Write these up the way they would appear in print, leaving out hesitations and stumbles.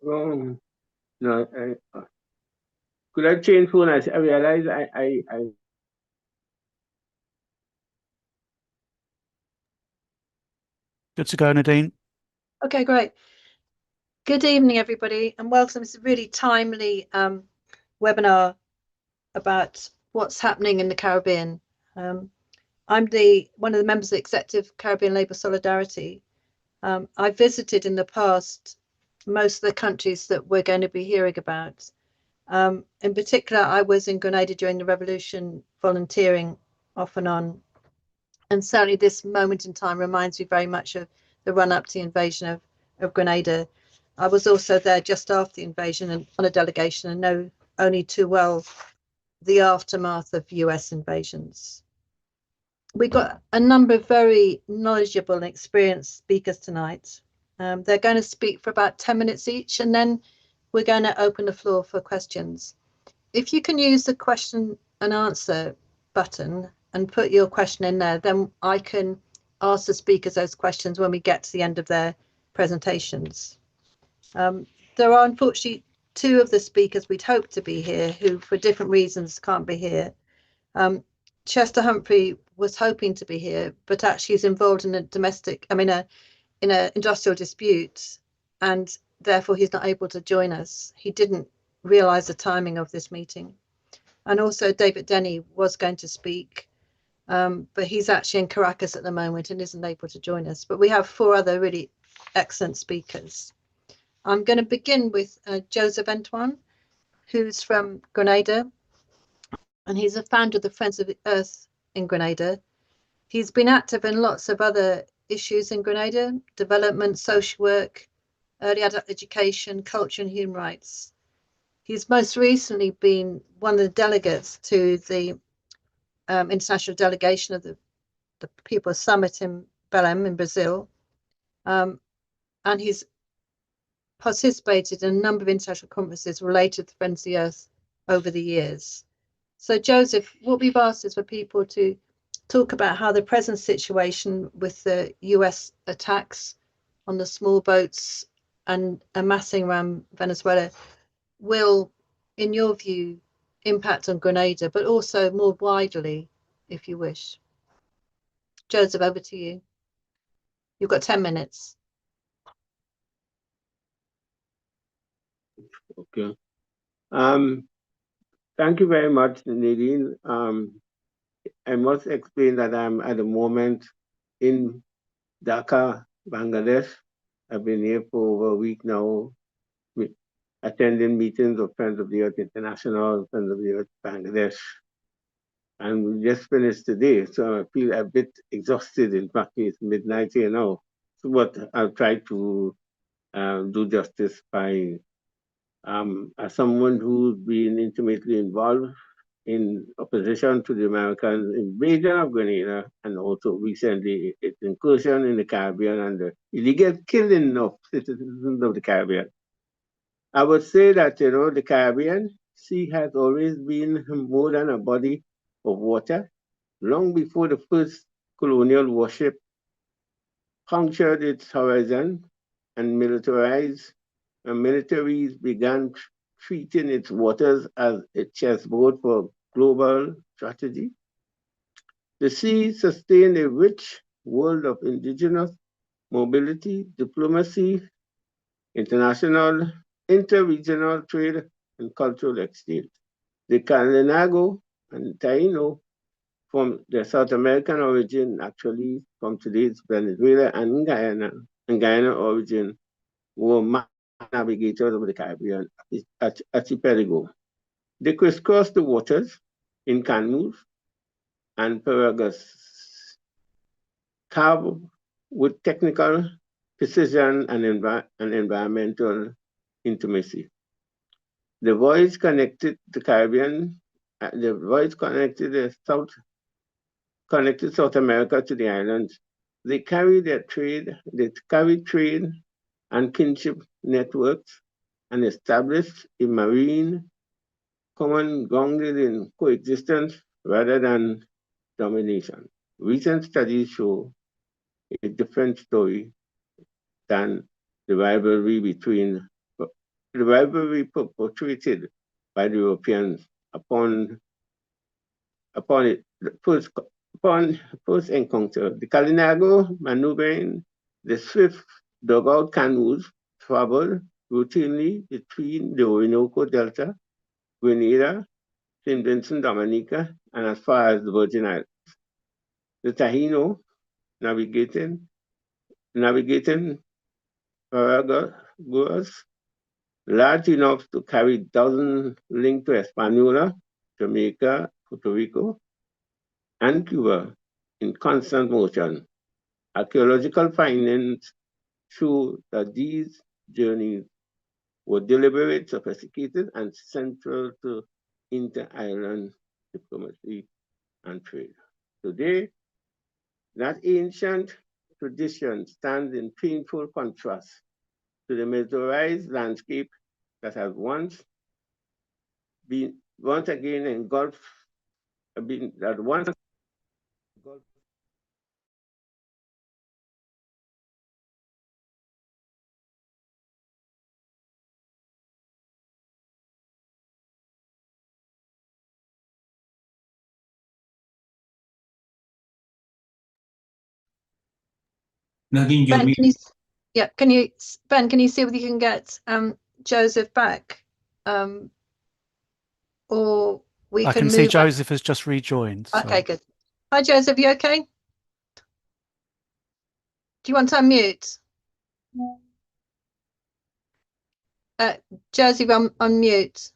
Oh, no, could I change phone? I realize I Good to go, Nadine. Okay, great. Good evening, everybody, and welcome. It's a really timely webinar about what's happening in the Caribbean. I'm one of the members of the Executive Caribbean Labour Solidarity. I visited in the past most of the countries that we're going to be hearing about. In particular, I was in Grenada during the revolution, volunteering off and on. And certainly this moment in time reminds me very much of the run-up to the invasion of Grenada. I was also there just after the invasion and on a delegation and know only too well the aftermath of US invasions. We got a number of very knowledgeable and experienced speakers tonight. They're going to speak for about 10 minutes each, and then we're going to open the floor for questions. If you can use the question and answer button and put your question in there, then I can ask the speakers those questions when we get to the end of their presentations. There are unfortunately two of the speakers we'd hoped to be here who for different reasons can't be here. Chester Humphrey was hoping to be here, but actually is involved in in a industrial dispute, and therefore he's not able to join us. He didn't realize the timing of this meeting. And also David Denny was going to speak, but he's actually in Caracas at the moment and isn't able to join us. But we have four other really excellent speakers. I'm going to begin with Joseph Antoine, who's from Grenada, and he's a founder of the Friends of the Earth in Grenada. He's been active in lots of other issues in Grenada: development, social work, early adult education, culture and human rights. He's most recently been one of the delegates to the international delegation of the People's Summit in Belém in Brazil. And he's participated in a number of international conferences related to Friends of the Earth over the years. So Joseph, what we've asked is for people to talk about how the present situation with the US attacks on the small boats and amassing around Venezuela will, in your view, impact on Grenada, but also more widely, if you wish. Joseph, over to you. You've got 10 minutes. Okay. Thank you very much, Nadine. I must explain that I'm at the moment in Dhaka, Bangladesh. I've been here for over a week now, attending meetings of Friends of the Earth International, Friends of the Earth Bangladesh. And we just finished today, so I feel a bit exhausted. In fact, it's midnight here now. So what I'll try to do justice by, as someone who's been intimately involved in opposition to the American invasion of Grenada, and also recently its incursion in the Caribbean and the illegal killing of citizens of the Caribbean. I would say that, the Caribbean Sea has always been more than a body of water. Long before the first colonial warship punctured its horizon and militaries began treating its waters as a chessboard for global strategy. The sea sustained a rich world of indigenous mobility, diplomacy, international, interregional trade, and cultural exchange. The Kalinago and Taino, from their South American origin, actually from today's Venezuela and Guyana origin, were navigators of the Caribbean archipelago. They crisscrossed the waters in canoes and pirogues, carved with technical precision and environmental intimacy. The voyage connected the Caribbean. The voyage connected South America to the islands. They carried trade and kinship networks and established a marine common grounded in coexistence rather than domination. Recent studies show a different story than the rivalry between the rivalry perpetrated by the Europeans upon first encounter. The Kalinago maneuvering the swift dugout canoes traveled routinely between the Orinoco Delta, Grenada, St. Vincent, Dominica, and as far as the Virgin Islands. The Taino navigating Paraguas large enough to carry dozens linked to Hispaniola, Jamaica, Puerto Rico, and Cuba in constant motion. Archaeological findings show that these journeys were deliberate, sophisticated, and central to inter-island diplomacy and trade. Today, that ancient tradition stands in painful contrast to the militarized landscape that has once again engulfed, Nadine, you're Ben, can you see if you can get Joseph back? Or we I can can see move on. Joseph has just rejoined. So. Okay, good. Hi, Joseph, you okay? Do you want to unmute? Joseph, unmute.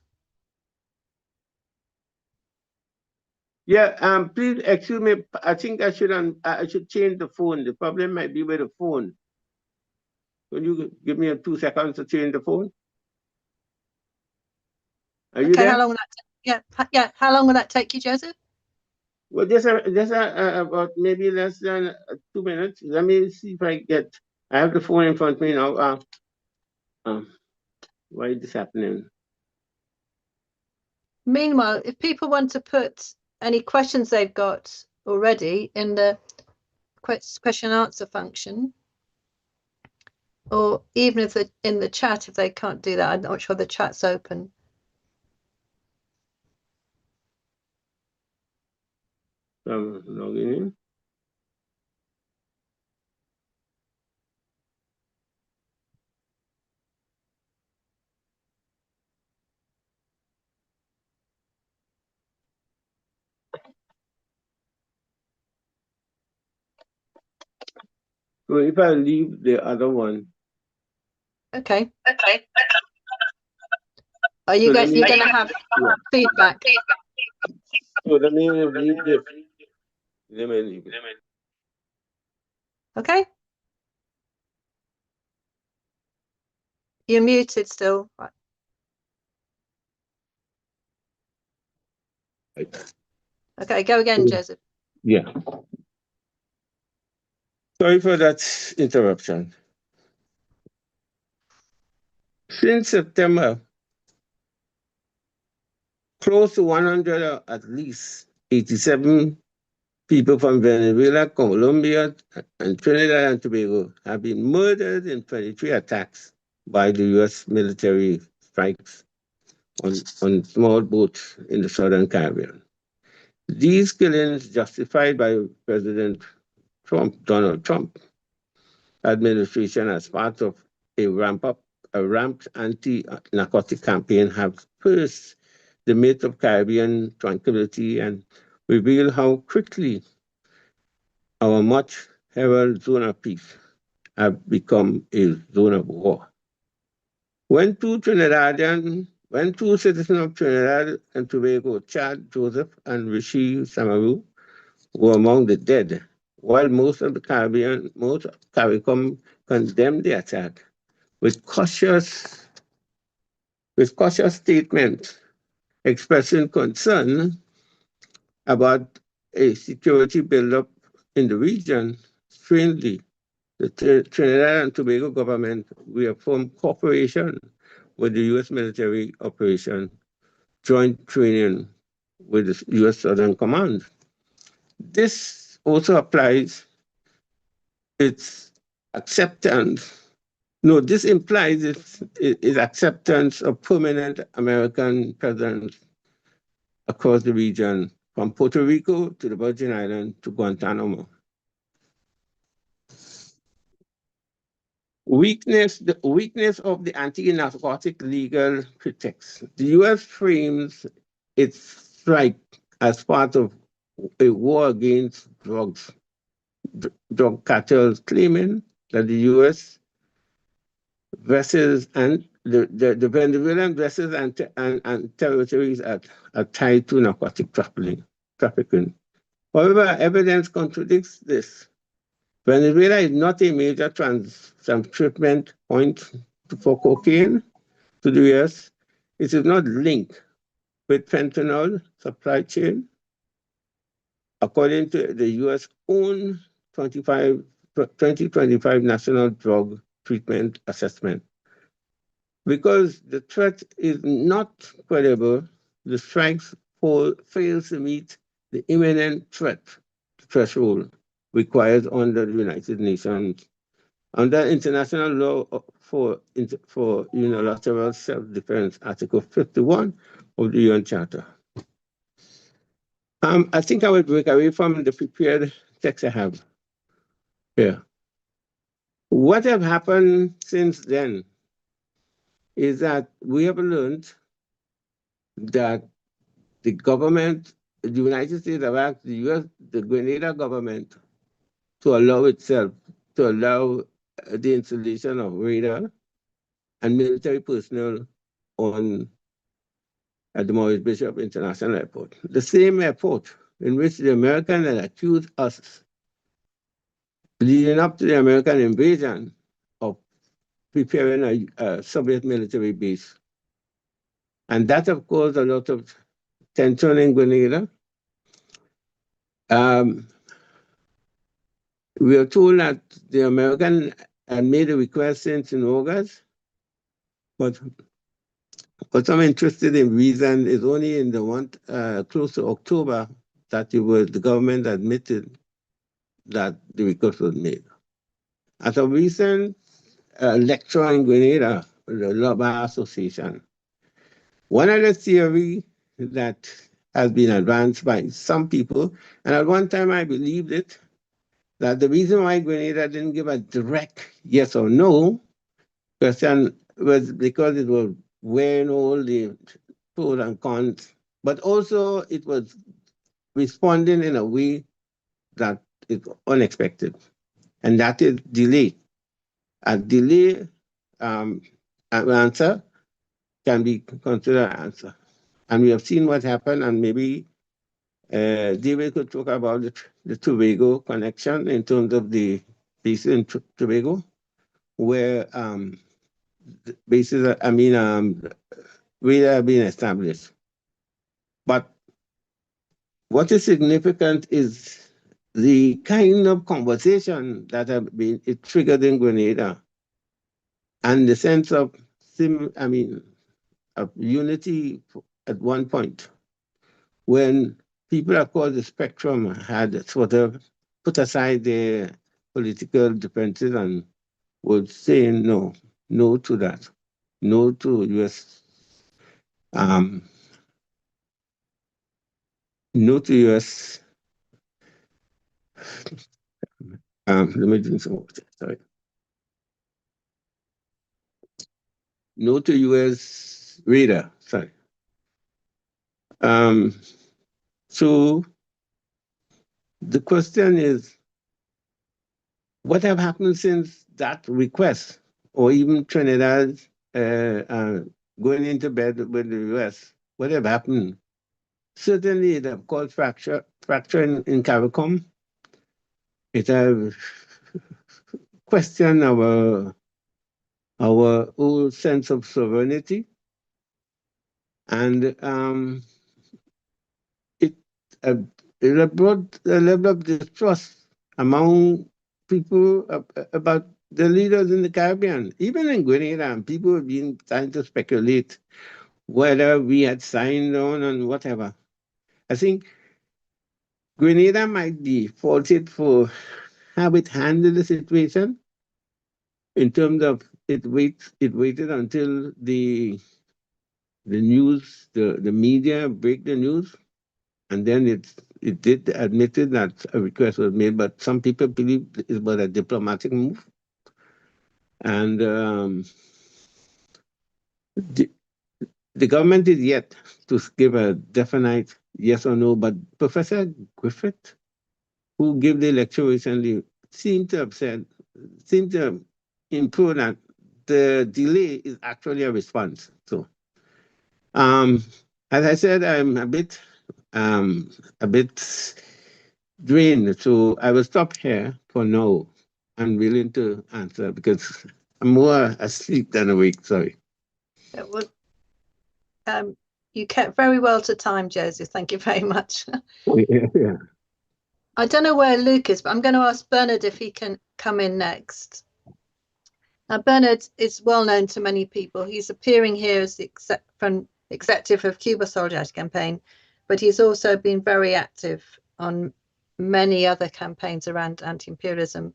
Yeah, please excuse me. I think I should change the phone. The problem might be with the phone. Can you give me 2 seconds to change the phone? Are you there? How long will that yeah. How long will that take you, Joseph? Well, just about maybe less than 2 minutes. Let me see if I have the phone in front of me now. Why is this happening? Meanwhile, if people want to put any questions they've got already in the question and answer function, or even if they're in the chat, if they can't do that, I'm not sure the chat's open. Logging in. So if I leave the other one. Okay. Are you going to have feedback? So let me leave this. Let me leave it. Okay. You're muted still. Okay, go again, Joseph. Yeah. Sorry for that interruption. Since September, close to 100 or at least 87 people from Venezuela, Colombia, and Trinidad and Tobago have been murdered in 23 attacks by the U.S. military strikes on small boats in the Southern Caribbean. These killings justified by Donald Trump administration as part of a ramped anti-narcotic campaign have spurred the myth of Caribbean tranquility and reveal how quickly our much heralded zone of peace have become a zone of war. When two citizens of Trinidad and Tobago, Chad Joseph and Rishi Samaru, were among the dead, while most CARICOM condemned the attack with cautious statements expressing concern about a security buildup in the region. Strangely, the Trinidad and Tobago government reaffirmed cooperation with the U.S. military operation, joint training with the U.S. Southern Command. This also applies its acceptance No, this implies its acceptance of permanent American presence across the region, from Puerto Rico to the Virgin Islands to Guantanamo. The weakness of the anti-narcotic legal pretext. The U.S. frames its strike as part of a war against drugs, drug cartels, claiming that the U.S. vessels and the Venezuelan vessels and territories are tied to narcotic trafficking. However, evidence contradicts this. Venezuela is not a major transshipment point for cocaine to the U.S. It is not linked with fentanyl supply chain, according to the U.S. own 2025 National Drug Treatment Assessment. Because the threat is not credible, the strikes fails to meet the imminent threat threshold required under the United Nations, under international law for unilateral self-defense, Article 51 of the UN Charter. I think I will break away from the prepared text I have here. What have happened since then is that we have learned that the government, the United States have asked the US, the Grenada government, to allow the installation of radar and military personnel at the Maurice Bishop International Airport. The same airport in which the Americans had accused us, leading up to the American invasion, of preparing a Soviet military base. And that, of course, a lot of tension in Grenada. We are told that the American had made a request since in August, but what I'm interested in reason is only in the one close to October that the government admitted that the request was made. At a recent lecture in Grenada, the Law Bar Association, one of the theories that has been advanced by some people, and at one time I believed it, that the reason why Grenada didn't give a direct yes or no question was because it was weighing all the pros and cons, but also it was responding in a way that is unexpected, and that is delay. A delay answer can be considered an answer. And we have seen what happened, and maybe David could talk about the Tobago connection in terms of the bases in Tobago, where bases, radar have been established. But what is significant is the kind of conversation that have been triggered in Grenada, and the sense of of unity at one point, when people across the spectrum had sort of put aside their political differences and were saying no to that, no to U.S. No to U.S. Let me drink some water. Sorry. No to U.S. radar. Sorry. So the question is, what have happened since that request, or even Trinidad going into bed with the U.S.? What have happened? Certainly, it has caused fracture in CARICOM. It has questioned our whole sense of sovereignty, and it brought a level of distrust among people about the leaders in the Caribbean. Even in Grenada, people have been trying to speculate whether we had signed on and whatever. I think Grenada might be faulted for how it handled the situation in terms of it waited until the news, the media break the news, and then it did admitted that a request was made, but some people believe it was a diplomatic move. And the government is yet to give a definite yes or no, but Professor Griffith, who gave the lecture recently, seemed to improve that the delay is actually a response. So, as I said, I'm a bit drained, so I will stop here for now. I'm willing to answer because I'm more asleep than awake. Sorry. Well, you kept very well to time, Joseph. Thank you very much. Yeah. I don't know where Luke is, but I'm going to ask Bernard if he can come in next. Now, Bernard is well known to many people. He's appearing here as the executive of Cuba Solidarity Campaign, but he's also been very active on many other campaigns around anti-imperialism.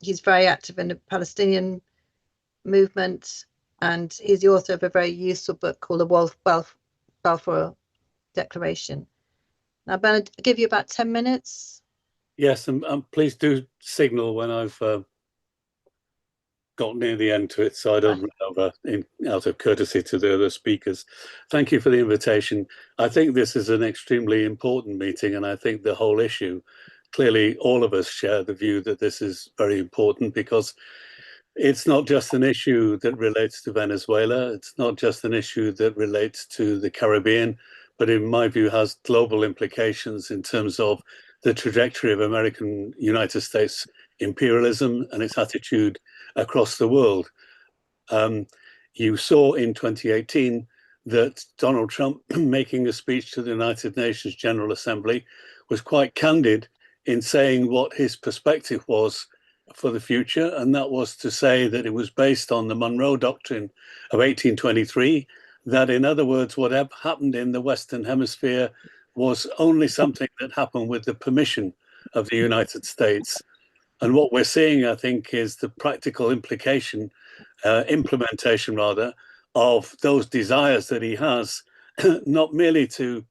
He's very active in the Palestinian movement, and he's the author of a very useful book called the Balfour Declaration. Now, Bernard, I'll give you about 10 minutes. Yes, and please do signal when I've got near the end to it, so I don't run over out of courtesy to the other speakers. Thank you for the invitation. I think this is an extremely important meeting, and I think the whole issue, clearly all of us share the view that this is very important because it's not just an issue that relates to Venezuela. It's not just an issue that relates to the Caribbean, but in my view has global implications in terms of the trajectory of United States imperialism and its attitude across the world. You saw in 2018 that Donald Trump, making a speech to the United Nations General Assembly, was quite candid in saying what his perspective was for the future, and that was to say that it was based on the Monroe Doctrine of 1823, that in other words, whatever happened in the Western Hemisphere was only something that happened with the permission of the United States. And what we're seeing, I think, is the practical implementation rather, of those desires that he has, not merely to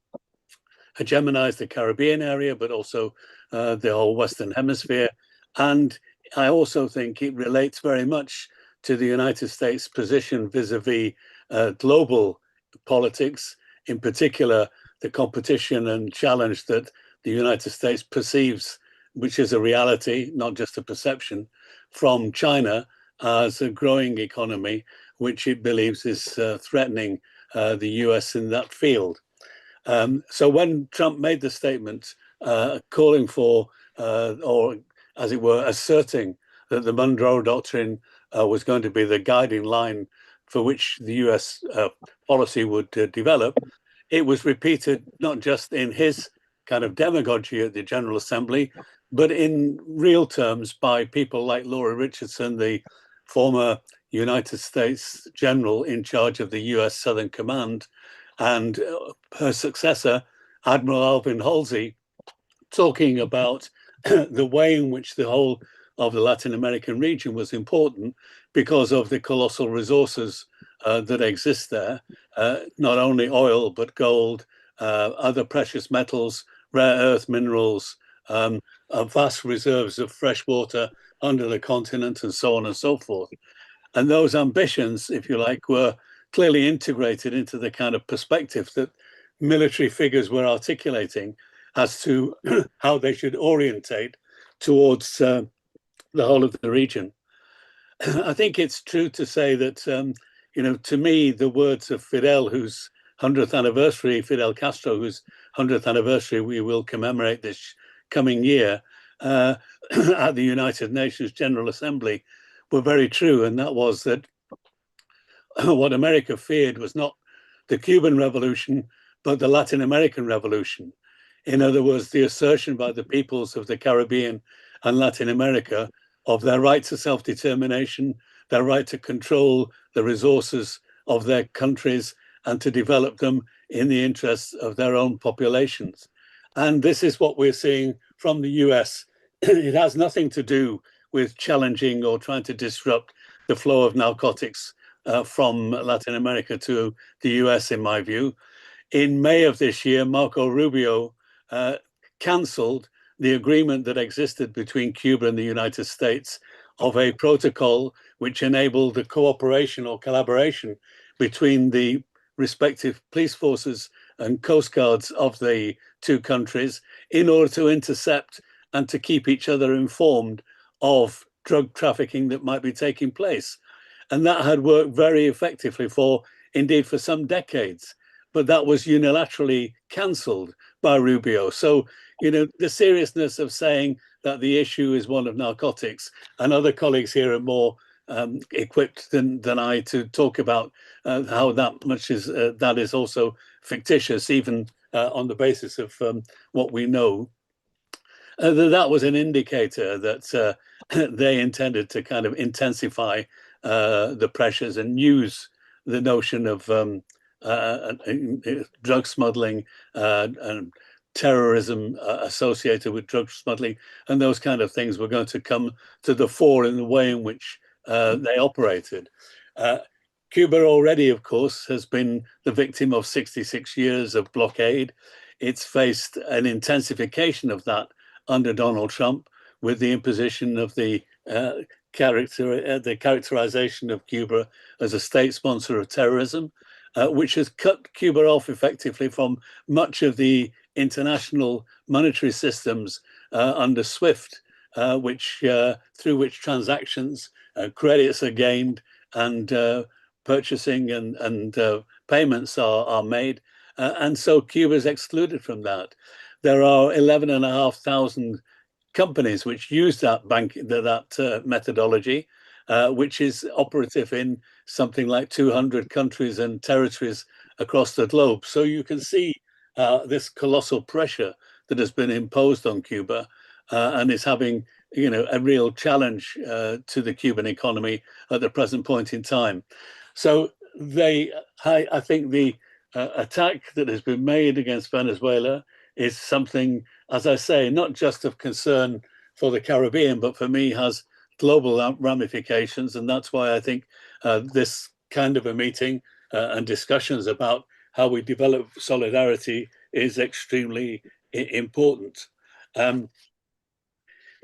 hegemonize the Caribbean area, but also the whole Western Hemisphere. And I also think it relates very much to the United States position vis-a-vis global politics, in particular, the competition and challenge that the United States perceives, which is a reality, not just a perception, from China as a growing economy, which it believes is threatening the US in that field. So when Trump made the statement calling for, or as it were, asserting that the Monroe Doctrine was going to be the guiding line for which the US policy would develop, it was repeated not just in his kind of demagogy at the General Assembly, but in real terms by people like Laura Richardson, the former United States general in charge of the US Southern Command, and her successor, Admiral Alvin Halsey, talking about the way in which the whole of the Latin American region was important because of the colossal resources that exist there, not only oil, but gold, other precious metals, rare earth minerals, vast reserves of fresh water under the continent, and so on and so forth. And those ambitions, if you like, were clearly integrated into the kind of perspective that military figures were articulating as to how they should orientate towards the whole of the region. I think it's true to say that, you know, to me, the words of Fidel, whose 100th anniversary, Fidel Castro, whose 100th anniversary we will commemorate this coming year at the United Nations General Assembly, were very true. And that was that what America feared was not the Cuban Revolution, but the Latin American Revolution. In other words, the assertion by the peoples of the Caribbean and Latin America of their right to self-determination, their right to control the resources of their countries and to develop them in the interests of their own populations. And this is what we're seeing from the US. It has nothing to do with challenging or trying to disrupt the flow of narcotics from Latin America to the US, in my view. In May of this year, Marco Rubio cancelled the agreement that existed between Cuba and the United States of a protocol which enabled the cooperation or collaboration between the respective police forces and coast guards of the two countries in order to intercept and to keep each other informed of drug trafficking that might be taking place. And that had worked very effectively for some decades, but that was unilaterally cancelled by Rubio. So, the seriousness of saying that the issue is one of narcotics, and other colleagues here are more equipped than I to talk about how that is also fictitious, even on the basis of what we know. That was an indicator that they intended to kind of intensify the pressures and use the notion of drug smuggling and terrorism associated with drug smuggling, and those kind of things were going to come to the fore in the way in which they operated. Cuba already, of course, has been the victim of 66 years of blockade. It's faced an intensification of that under Donald Trump, with the imposition of the characterization of Cuba as a state sponsor of terrorism, which has cut Cuba off effectively from much of the international monetary systems under SWIFT, through which transactions, credits are gained, and purchasing and payments are made. And so Cuba is excluded from that. There are 11,500 companies which use that methodology, which is operative in something like 200 countries and territories across the globe. So you can see this colossal pressure that has been imposed on Cuba and is having, a real challenge to the Cuban economy at the present point in time. So I think the attack that has been made against Venezuela is something, as I say, not just of concern for the Caribbean, but for me has global ramifications. And that's why I think this kind of a meeting and discussions about how we develop solidarity is extremely important.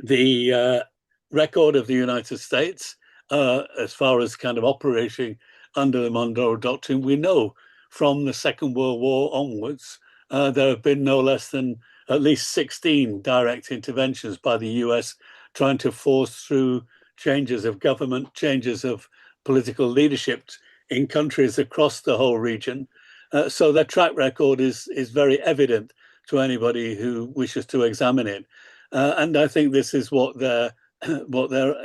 The record of the United States, as far as kind of operating under the Monroe Doctrine, we know from the Second World War onwards, there have been no less than at least 16 direct interventions by the US trying to force through changes of government, changes of political leadership in countries across the whole region. So their track record is very evident to anybody who wishes to examine it. And I think this is what their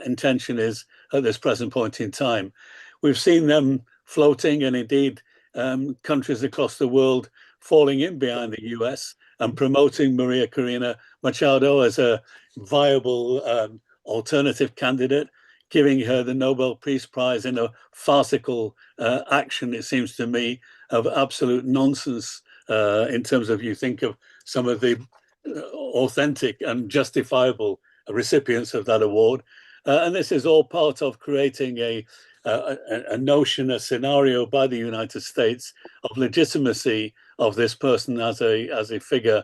intention is at this present point in time. We've seen them floating, and indeed countries across the world falling in behind the US and promoting Maria Corina Machado as a viable alternative candidate, giving her the Nobel Peace Prize in a farcical action, it seems to me, of absolute nonsense in terms of, you think of some of the authentic and justifiable recipients of that award. And this is all part of creating a notion, a scenario by the United States of legitimacy of this person as a figure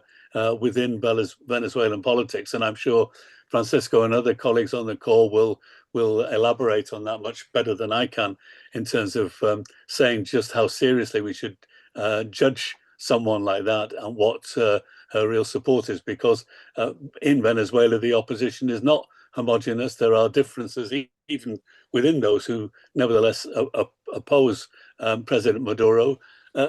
within Venezuelan politics. And I'm sure Francisco and other colleagues on the call will elaborate on that much better than I can in terms of saying just how seriously we should judge someone like that and what her real support is, because in Venezuela, the opposition is not homogenous. There are differences even within those who nevertheless oppose President Maduro.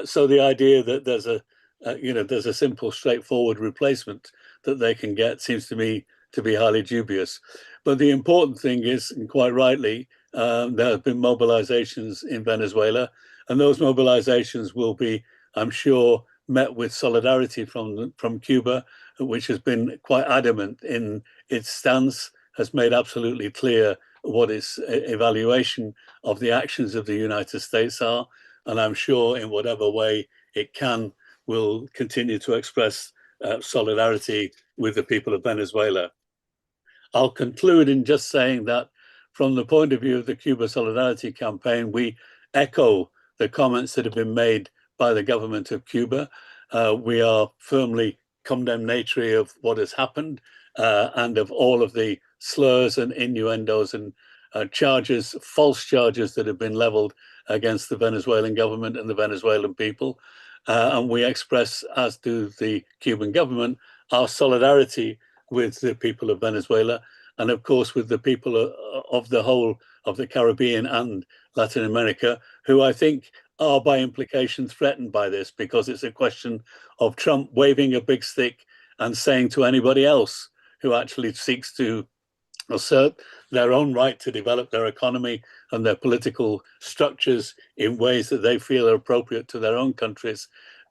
So the idea that there's a simple, straightforward replacement that they can get seems to me to be highly dubious. But the important thing is, and quite rightly, there have been mobilizations in Venezuela, and those mobilizations will be, I'm sure, met with solidarity from Cuba, which has been quite adamant in its stance, has made absolutely clear what its evaluation of the actions of the United States are, and I'm sure in whatever way it can, will continue to express solidarity with the people of Venezuela. I'll conclude in just saying that from the point of view of the Cuba Solidarity Campaign, we echo the comments that have been made by the government of Cuba. We are firmly condemnatory of what has happened and of all of the slurs and innuendos and charges, false charges that have been leveled against the Venezuelan government and the Venezuelan people. And we express, as do the Cuban government, our solidarity with the people of Venezuela and, of course, with the people of the whole of the Caribbean and Latin America, who I think are by implication threatened by this, because it's a question of Trump waving a big stick and saying to anybody else who actually seeks to assert their own right to develop their economy and their political structures in ways that they feel are appropriate to their own countries,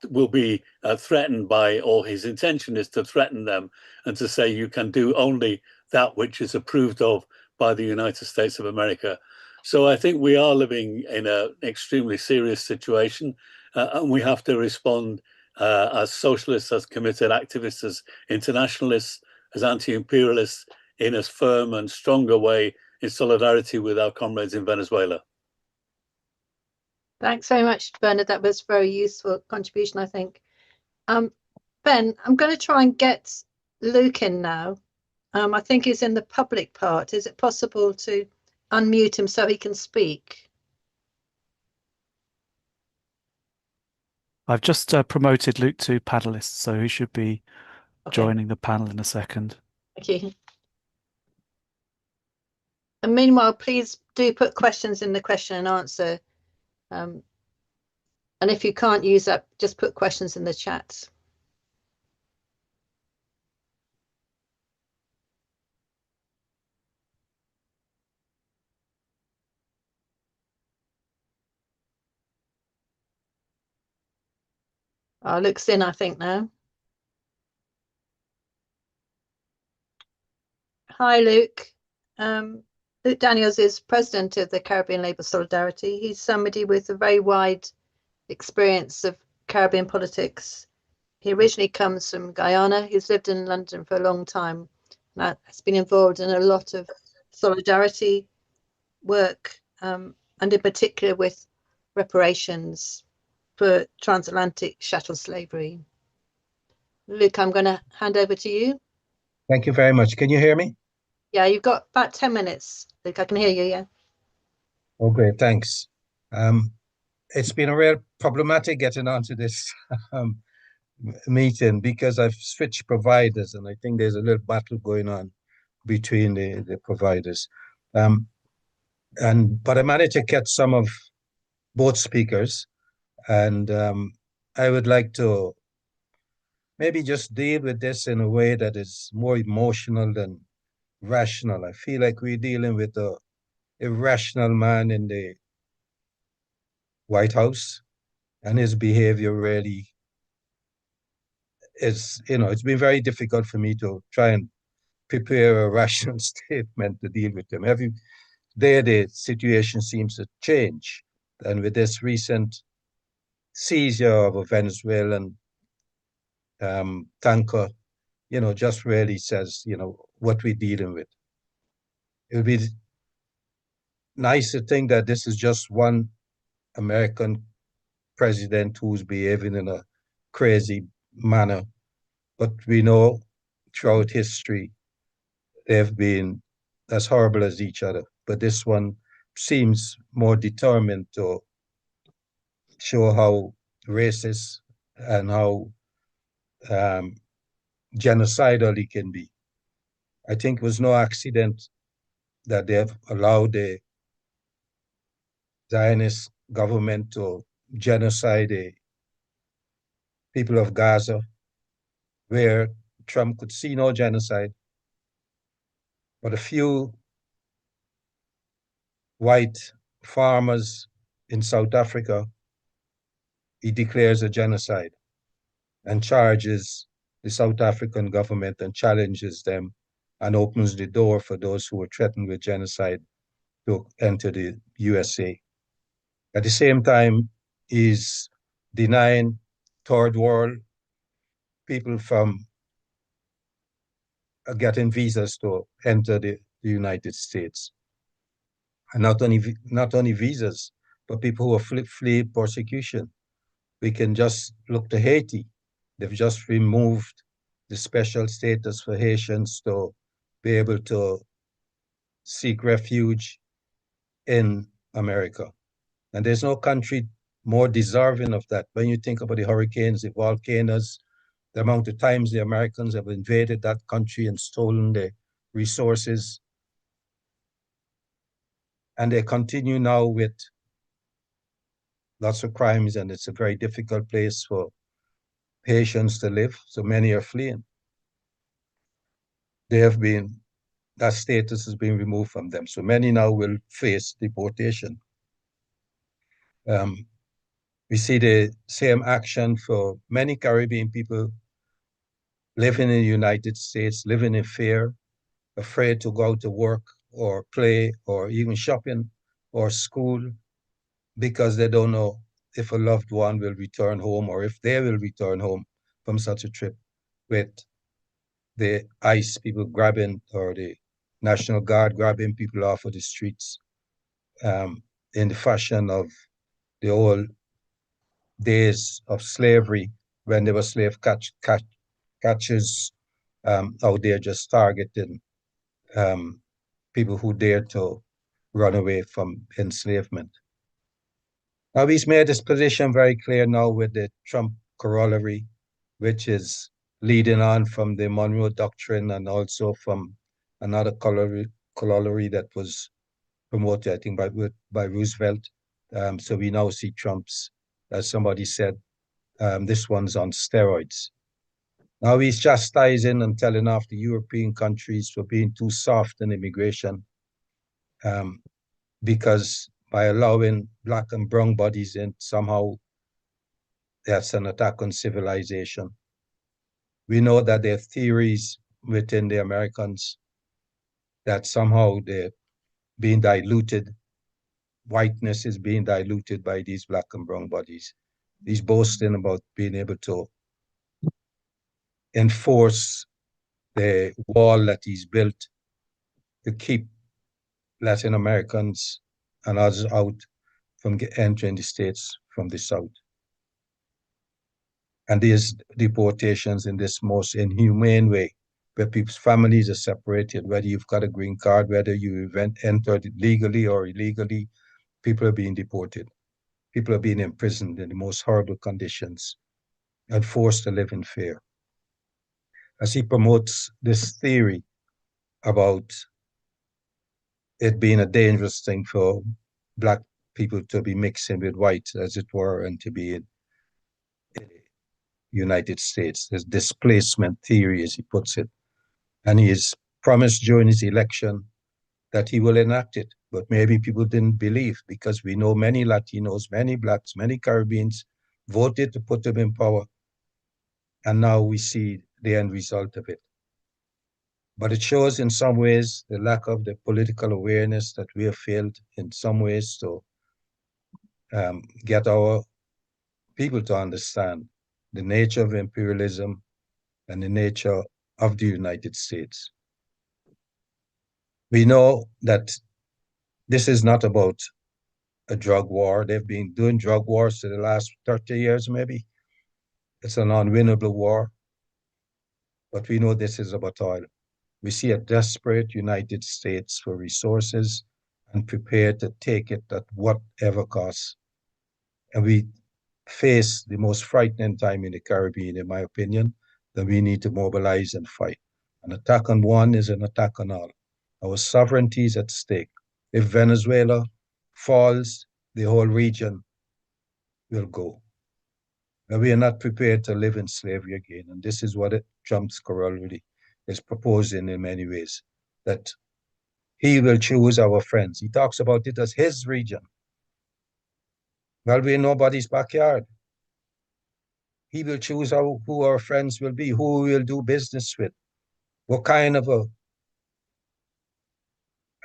will be threatened by, or his intention is to threaten them and to say you can do only that which is approved of by the United States of America. So I think we are living in an extremely serious situation, and we have to respond as socialists, as committed activists, as internationalists, as anti-imperialists, in a firm and stronger way in solidarity with our comrades in Venezuela. Thanks very much, Bernard. That was a very useful contribution, I think. Ben, I'm going to try and get Luke in now. I think he's in the public part. Is it possible to unmute him so he can speak? I've just promoted Luke to panelist, so he should be joining the panel in a second. Thank you. And meanwhile, please do put questions in the question and answer. And if you can't use that, just put questions in the chat. Luke's in, I think, now. Hi, Luke. Luke Daniels is president of the Caribbean Labour Solidarity. He's somebody with a very wide experience of Caribbean politics. He originally comes from Guyana. He's lived in London for a long time and has been involved in a lot of solidarity work, and in particular with reparations for transatlantic chattel slavery. Luke, I'm going to hand over to you. Thank you very much. Can you hear me? Yeah, you've got about 10 minutes, Luke. I can hear you, yeah. Oh, great. Thanks. It's been a real problematic getting onto this meeting because I've switched providers, and I think there's a little battle going on between the providers. But I managed to catch some of both speakers, and I would like to maybe just deal with this in a way that is more emotional than rational. I feel like we're dealing with a irrational man in the White House, and his behavior really is, it's been very difficult for me to try and prepare a rational statement to deal with him. Every day the situation seems to change, and with this recent seizure of a Venezuelan tanker, just really says, what we're dealing with. It would be nice to think that this is just one American president who's behaving in a crazy manner, but we know throughout history they've been as horrible as each other. But this one seems more determined to show how racist and how genocidal he can be. I think it was no accident that they have allowed the Zionist government to genocide the people of Gaza, where Trump could see no genocide, but a few white farmers in South Africa, he declares a genocide and charges the South African government and challenges them and opens the door for those who were threatened with genocide to enter the USA. At the same time, he's denying third world people from getting visas to enter the United States. and not only visas, but people who are flee persecution. We can just look to Haiti. They've just removed the special status for Haitians to be able to seek refuge in America. And there's no country more deserving of that. When you think about the hurricanes, the volcanoes, the amount of times the Americans have invaded that country and stolen the resources. And they continue now with lots of crimes, and it's a very difficult place for Haitians to live. So many are fleeing. That status has been removed from them. So many now will face deportation. We see the same action for many Caribbean people living in the United States, living in fear, afraid to go to work or play or even shopping or school because they don't know if a loved one will return home or if they will return home from such a trip, with the ICE people grabbing, or the National Guard grabbing people off of the streets, in the fashion of the old days of slavery, when there were slave catchers out there just targeting people who dared to run away from enslavement. Now, he's made this position very clear now with the Trump corollary, which is leading on from the Monroe Doctrine and also from another corollary that was promoted, I think, by Roosevelt. So we now see Trump's, as somebody said, this one's on steroids. Now he's chastising and telling off the European countries for being too soft in immigration, because by allowing black and brown bodies in, somehow that's an attack on civilization. We know that there are theories within the Americans that somehow they're being diluted. Whiteness is being diluted by these black and brown bodies. He's boasting about being able to enforce the wall that he's built to keep Latin Americans and others out from entering the States from the South. And these deportations in this most inhumane way, where people's families are separated, whether you've got a green card, whether you entered legally or illegally, people are being deported. People are being imprisoned in the most horrible conditions and forced to live in fear. As he promotes this theory about it being a dangerous thing for black people to be mixing with white, as it were, and to be in the United States. There's displacement theory, as he puts it. And he has promised during his election that he will enact it. But maybe people didn't believe, because we know many Latinos, many blacks, many Caribbeans voted to put him in power. And now we see the end result of it. But it shows in some ways the lack of the political awareness that we have failed in some ways to get our people to understand the nature of imperialism and the nature of the United States. We know that this is not about a drug war. They've been doing drug wars for the last 30 years, maybe. It's an unwinnable war. But we know this is about oil. We see a desperate United States for resources and prepared to take it at whatever cost. And we face the most frightening time in the Caribbean, in my opinion, that we need to mobilize and fight. An attack on one is an attack on all. Our sovereignty is at stake. If Venezuela falls, the whole region will go. And we are not prepared to live in slavery again. And this is what Trump's corollary is proposing in many ways, that he will choose our friends. He talks about it as his region. Well, we're in nobody's backyard. He will choose who our friends will be, who we will do business with, what kind of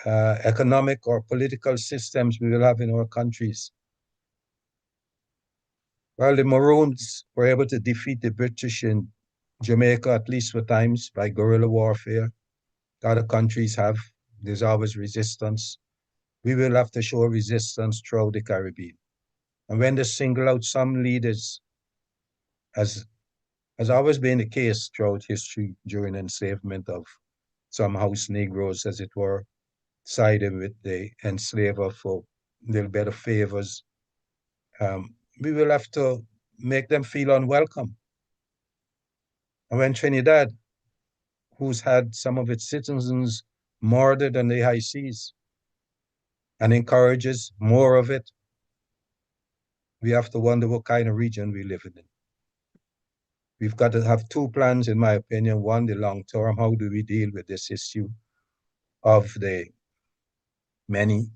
economic or political systems we will have in our countries. Well, the Maroons were able to defeat the British in Jamaica, at least for times, by guerrilla warfare. Other countries have. There's always resistance. we will have to show resistance throughout the Caribbean. And when they single out some leaders, as has always been the case throughout history during enslavement of some house Negroes, as it were, siding with the enslaver for little better favors, we will have to make them feel unwelcome. And when Trinidad, who's had some of its citizens murdered on the high seas and encourages more of it, we have to wonder what kind of region we live in. We've got to have two plans, in my opinion. One, the long term, how do we deal with this issue of the many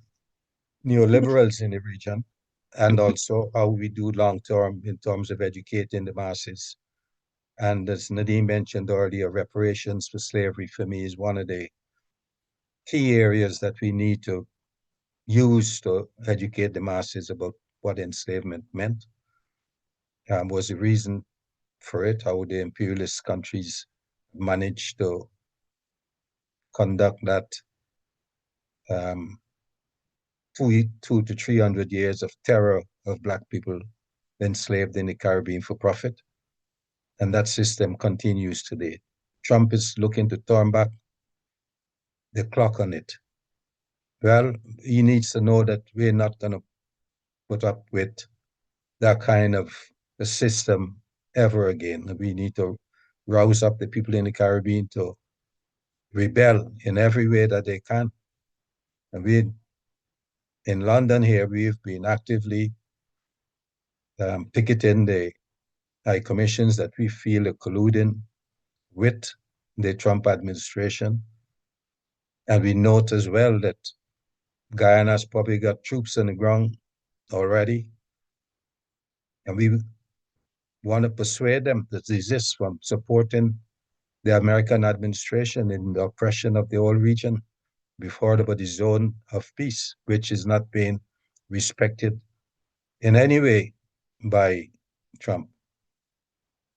neoliberals in the region, and also how we do long term in terms of educating the masses. And as Nadine mentioned earlier, reparations for slavery for me is one of the key areas that we need to use to educate the masses about what enslavement meant, was the reason for it, how the imperialist countries managed to conduct that 200 to 300 years of terror of Black people enslaved in the Caribbean for profit. And that system continues today. Trump is looking to turn back the clock on it. Well, he needs to know that we're not going to put up with that kind of a system ever again. We need to rouse up the people in the Caribbean to rebel in every way that they can. And we, in London here, we've been actively picketing the high commissions that we feel are colluding with the Trump administration. And we note as well that Guyana's probably got troops on the ground already. And we want to persuade them to desist from supporting the American administration in the oppression of the whole region. We've heard about the zone of peace, which is not being respected in any way by Trump.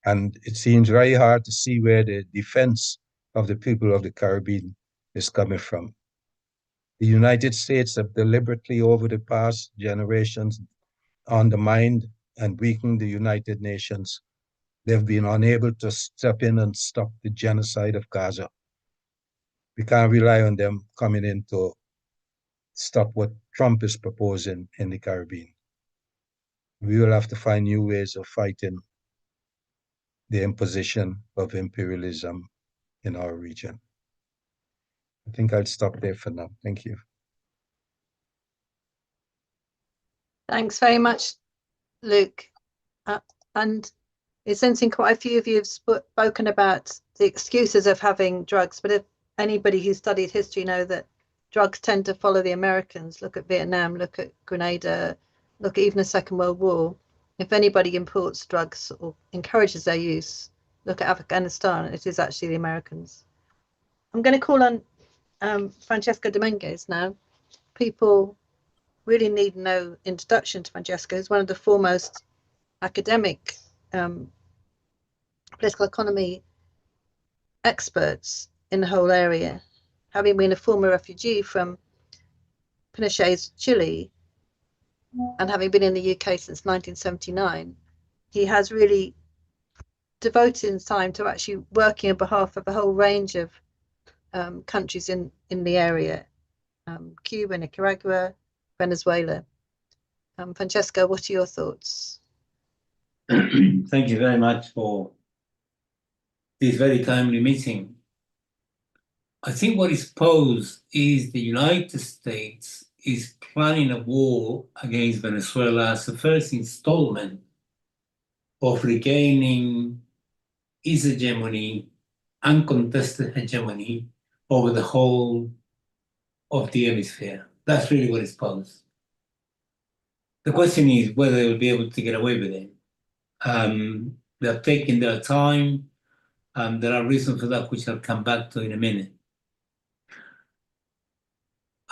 And it seems very hard to see where the defense of the people of the Caribbean is coming from. The United States have deliberately, over the past generations, undermined and weakened the United Nations. They've been unable to step in and stop the genocide of Gaza. We can't rely on them coming in to stop what Trump is proposing in the Caribbean. We will have to find new ways of fighting the imposition of imperialism in our region. I think I'll stop there for now. Thank you. Thanks very much, Luke. And it's sensing quite a few of you have spoken about the excuses of having drugs, but if anybody who studied history know that drugs tend to follow the Americans. Look at Vietnam, look at Grenada, look at even the Second World War. If anybody imports drugs or encourages their use, look at Afghanistan, it is actually the Americans. I'm going to call on Francesca Dominguez now. People really need no introduction to Francesca, who's one of the foremost academic political economy experts in the whole area. Having been a former refugee from Pinochet's Chile and having been in the UK since 1979, he has really devoted his time to actually working on behalf of a whole range of countries in the area, Cuba, Nicaragua, Venezuela. Francesca, what are your thoughts? Thank you very much for this very timely meeting. I think what is posed is the United States is planning a war against Venezuela as the first installment of regaining its hegemony, uncontested hegemony, over the whole of the hemisphere. That's really what is posed. The question is whether they will be able to get away with it. They're taking their time. There are reasons for that, which I'll come back to in a minute.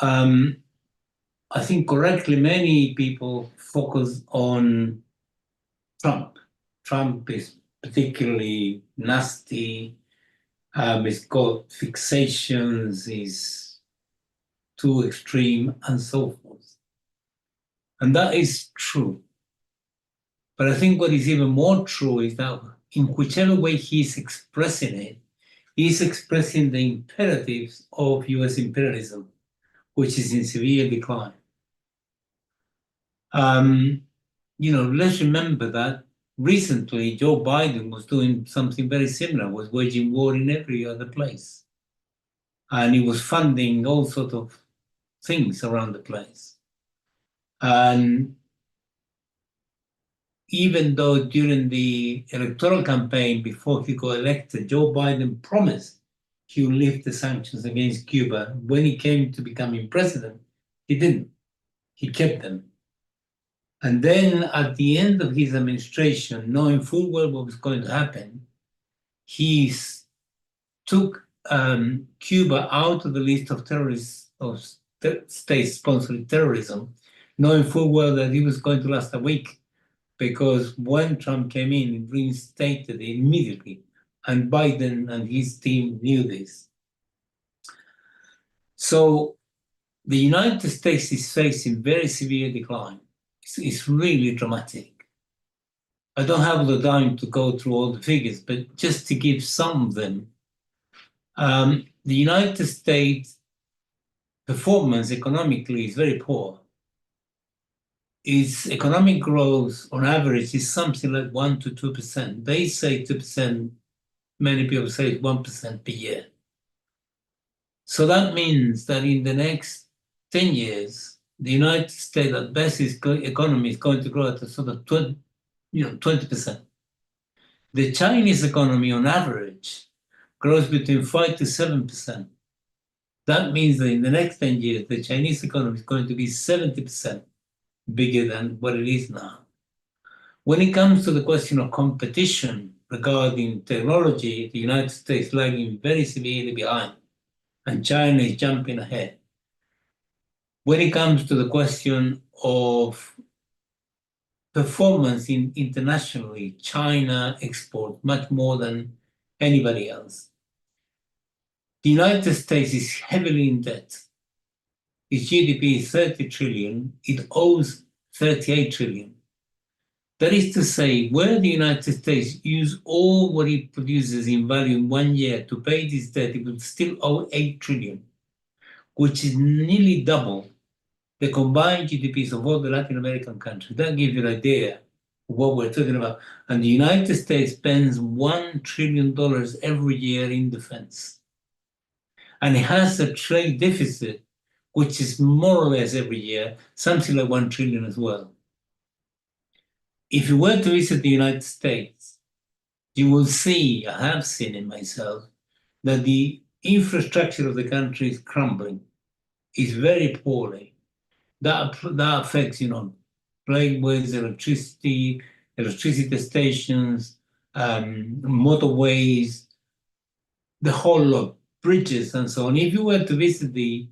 I think correctly, many people focus on Trump. Trump is particularly nasty. He's got fixations, he's too extreme, and so forth. And that is true. But I think what is even more true is that in whichever way he's expressing it, he's expressing the imperatives of US imperialism, which is in severe decline. Let's remember that recently Joe Biden was doing something very similar, was waging war in every other place. And he was funding all sorts of things around the place. And even though during the electoral campaign before he got elected, Joe Biden promised he would lift the sanctions against Cuba, when he came to becoming president, he didn't. He kept them. And then at the end of his administration, knowing full well what was going to happen, he took Cuba out of the list of terrorists, of state-sponsored terrorism, knowing full well that it was going to last a week, because when Trump came in, he reinstated it immediately, and Biden and his team knew this. So the United States is facing very severe decline. It's really dramatic. I don't have the time to go through all the figures, but just to give some of them, the United States performance economically is very poor. Its economic growth on average is something like 1 to 2%. They say 2%, many people say 1% per year. So that means that in the next 10 years, the United States at best economy is going to grow at a sort of 20%. The Chinese economy on average grows between 5 to 7%. That means that in the next 10 years, the Chinese economy is going to be 70% bigger than what it is now. When it comes to the question of competition regarding technology, the United States is lagging very severely behind, and China is jumping ahead. When it comes to the question of performance internationally, China exports much more than anybody else. The United States is heavily in debt. Its GDP is 30 trillion, it owes 38 trillion. That is to say, where the United States use all what it produces in value in 1 year to pay this debt, it will still owe 8 trillion, which is nearly double the combined GDPs of all the Latin American countries. That gives you an idea of what we're talking about. And the United States spends $1 trillion every year in defense. And it has a trade deficit, which is more or less every year, something like 1 trillion as well. If you were to visit the United States, you will see, I have seen it myself, that the infrastructure of the country is crumbling. It's very poorly. That affects, railways, electricity stations, motorways, the whole lot, bridges and so on. If you were to visit the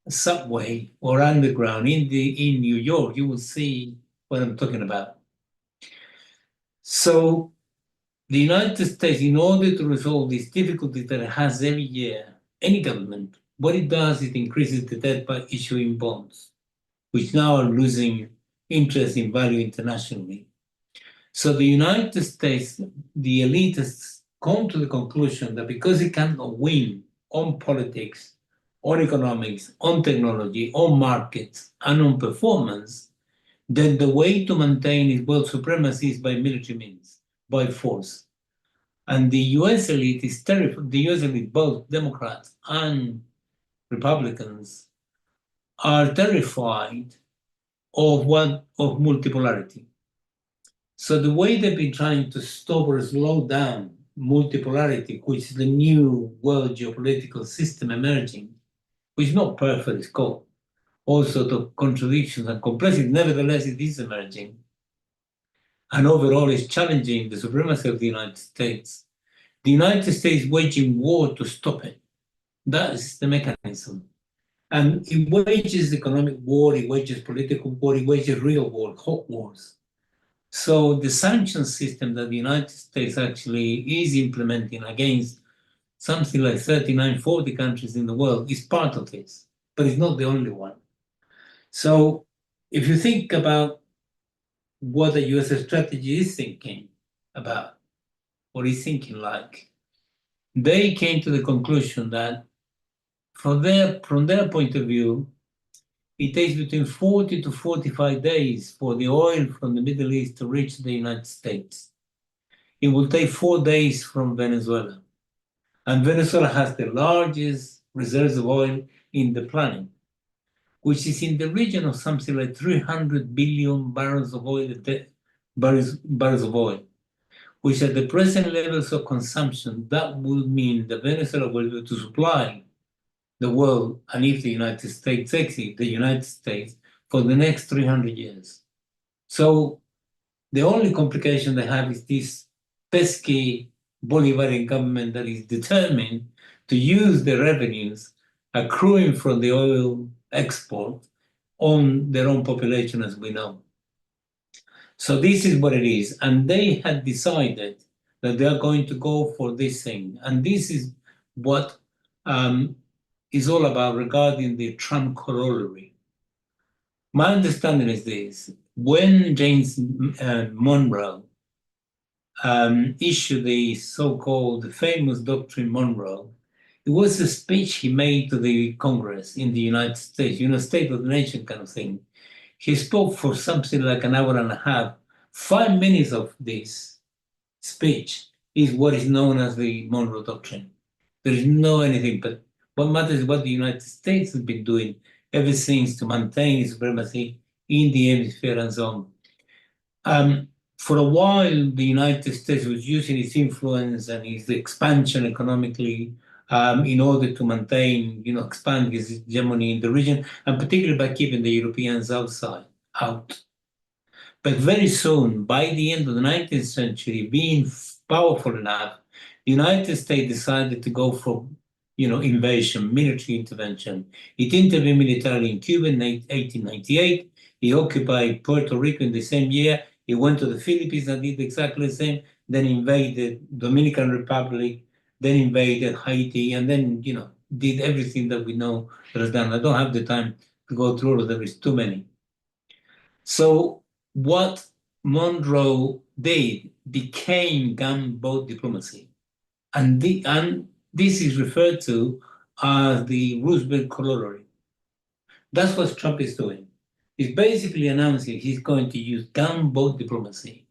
subway or underground in New York, you will see what I'm talking about. So the United States, in order to resolve these difficulties that it has every year, any government, what it does is it increases the debt by issuing bonds, which now are losing interest in value internationally. So the United States, the elite has come to the conclusion that because it cannot win on politics, on economics, on technology, on markets, and on performance, then the way to maintain its world supremacy is by military means, by force. And the US elite is terrified. The US elite, both Democrats and Republicans, are terrified of multipolarity. So the way they've been trying to stop or slow down multipolarity, which is the new world geopolitical system emerging, which is not perfect, it's called all sorts of contradictions and complexity. Nevertheless, it is emerging. And overall, it's challenging the supremacy of the United States. The United States waging war to stop it. That is the mechanism. And it wages economic war, it wages political war, it wages real war, hot wars. So the sanctions system that the United States actually is implementing against something like 39, 40 countries in the world is part of this. but it's not the only one. So if you think about what the US strategy is thinking about, or is thinking like, they came to the conclusion that from their point of view, it takes between 40 to 45 days for the oil from the Middle East to reach the United States. It will take 4 days from Venezuela. And Venezuela has the largest reserves of oil in the planet, which is in the region of something like 300 billion barrels of oil a day, barrels of oil, which at the present levels of consumption, that would mean that Venezuela will be able to supply the world, and if the United States exit the United States, for the next 300 years. So the only complication they have is this pesky Bolivarian government that is determined to use the revenues accruing from the oil export on their own population, as we know. So this is what it is. And they had decided that they are going to go for this thing. And this is what is all about regarding the Trump corollary. My understanding is this: when James Monroe issued the so-called famous Doctrine Monroe, it was a speech he made to the Congress in the United States, State of the Nation kind of thing. He spoke for something like an hour and a half. 5 minutes of this speech is what is known as the Monroe Doctrine. There is no anything, but what matters is what the United States has been doing ever since to maintain its supremacy in the hemisphere and so on. For a while, the United States was using its influence and its expansion economically in order to maintain, expand its hegemony in the region, and particularly by keeping the Europeans out. But very soon, by the end of the 19th century, being powerful enough, the United States decided to go for, invasion, military intervention. It intervened militarily in Cuba in 1898. It occupied Puerto Rico in the same year. It went to the Philippines and did exactly the same, then invaded Dominican Republic, then invaded Haiti, and then, did everything that we know that was done. I don't have the time to go through all of them, there's too many. So what Monroe did became gunboat diplomacy. And this is referred to as the Roosevelt corollary. That's what Trump is doing. He's basically announcing he's going to use gunboat diplomacy.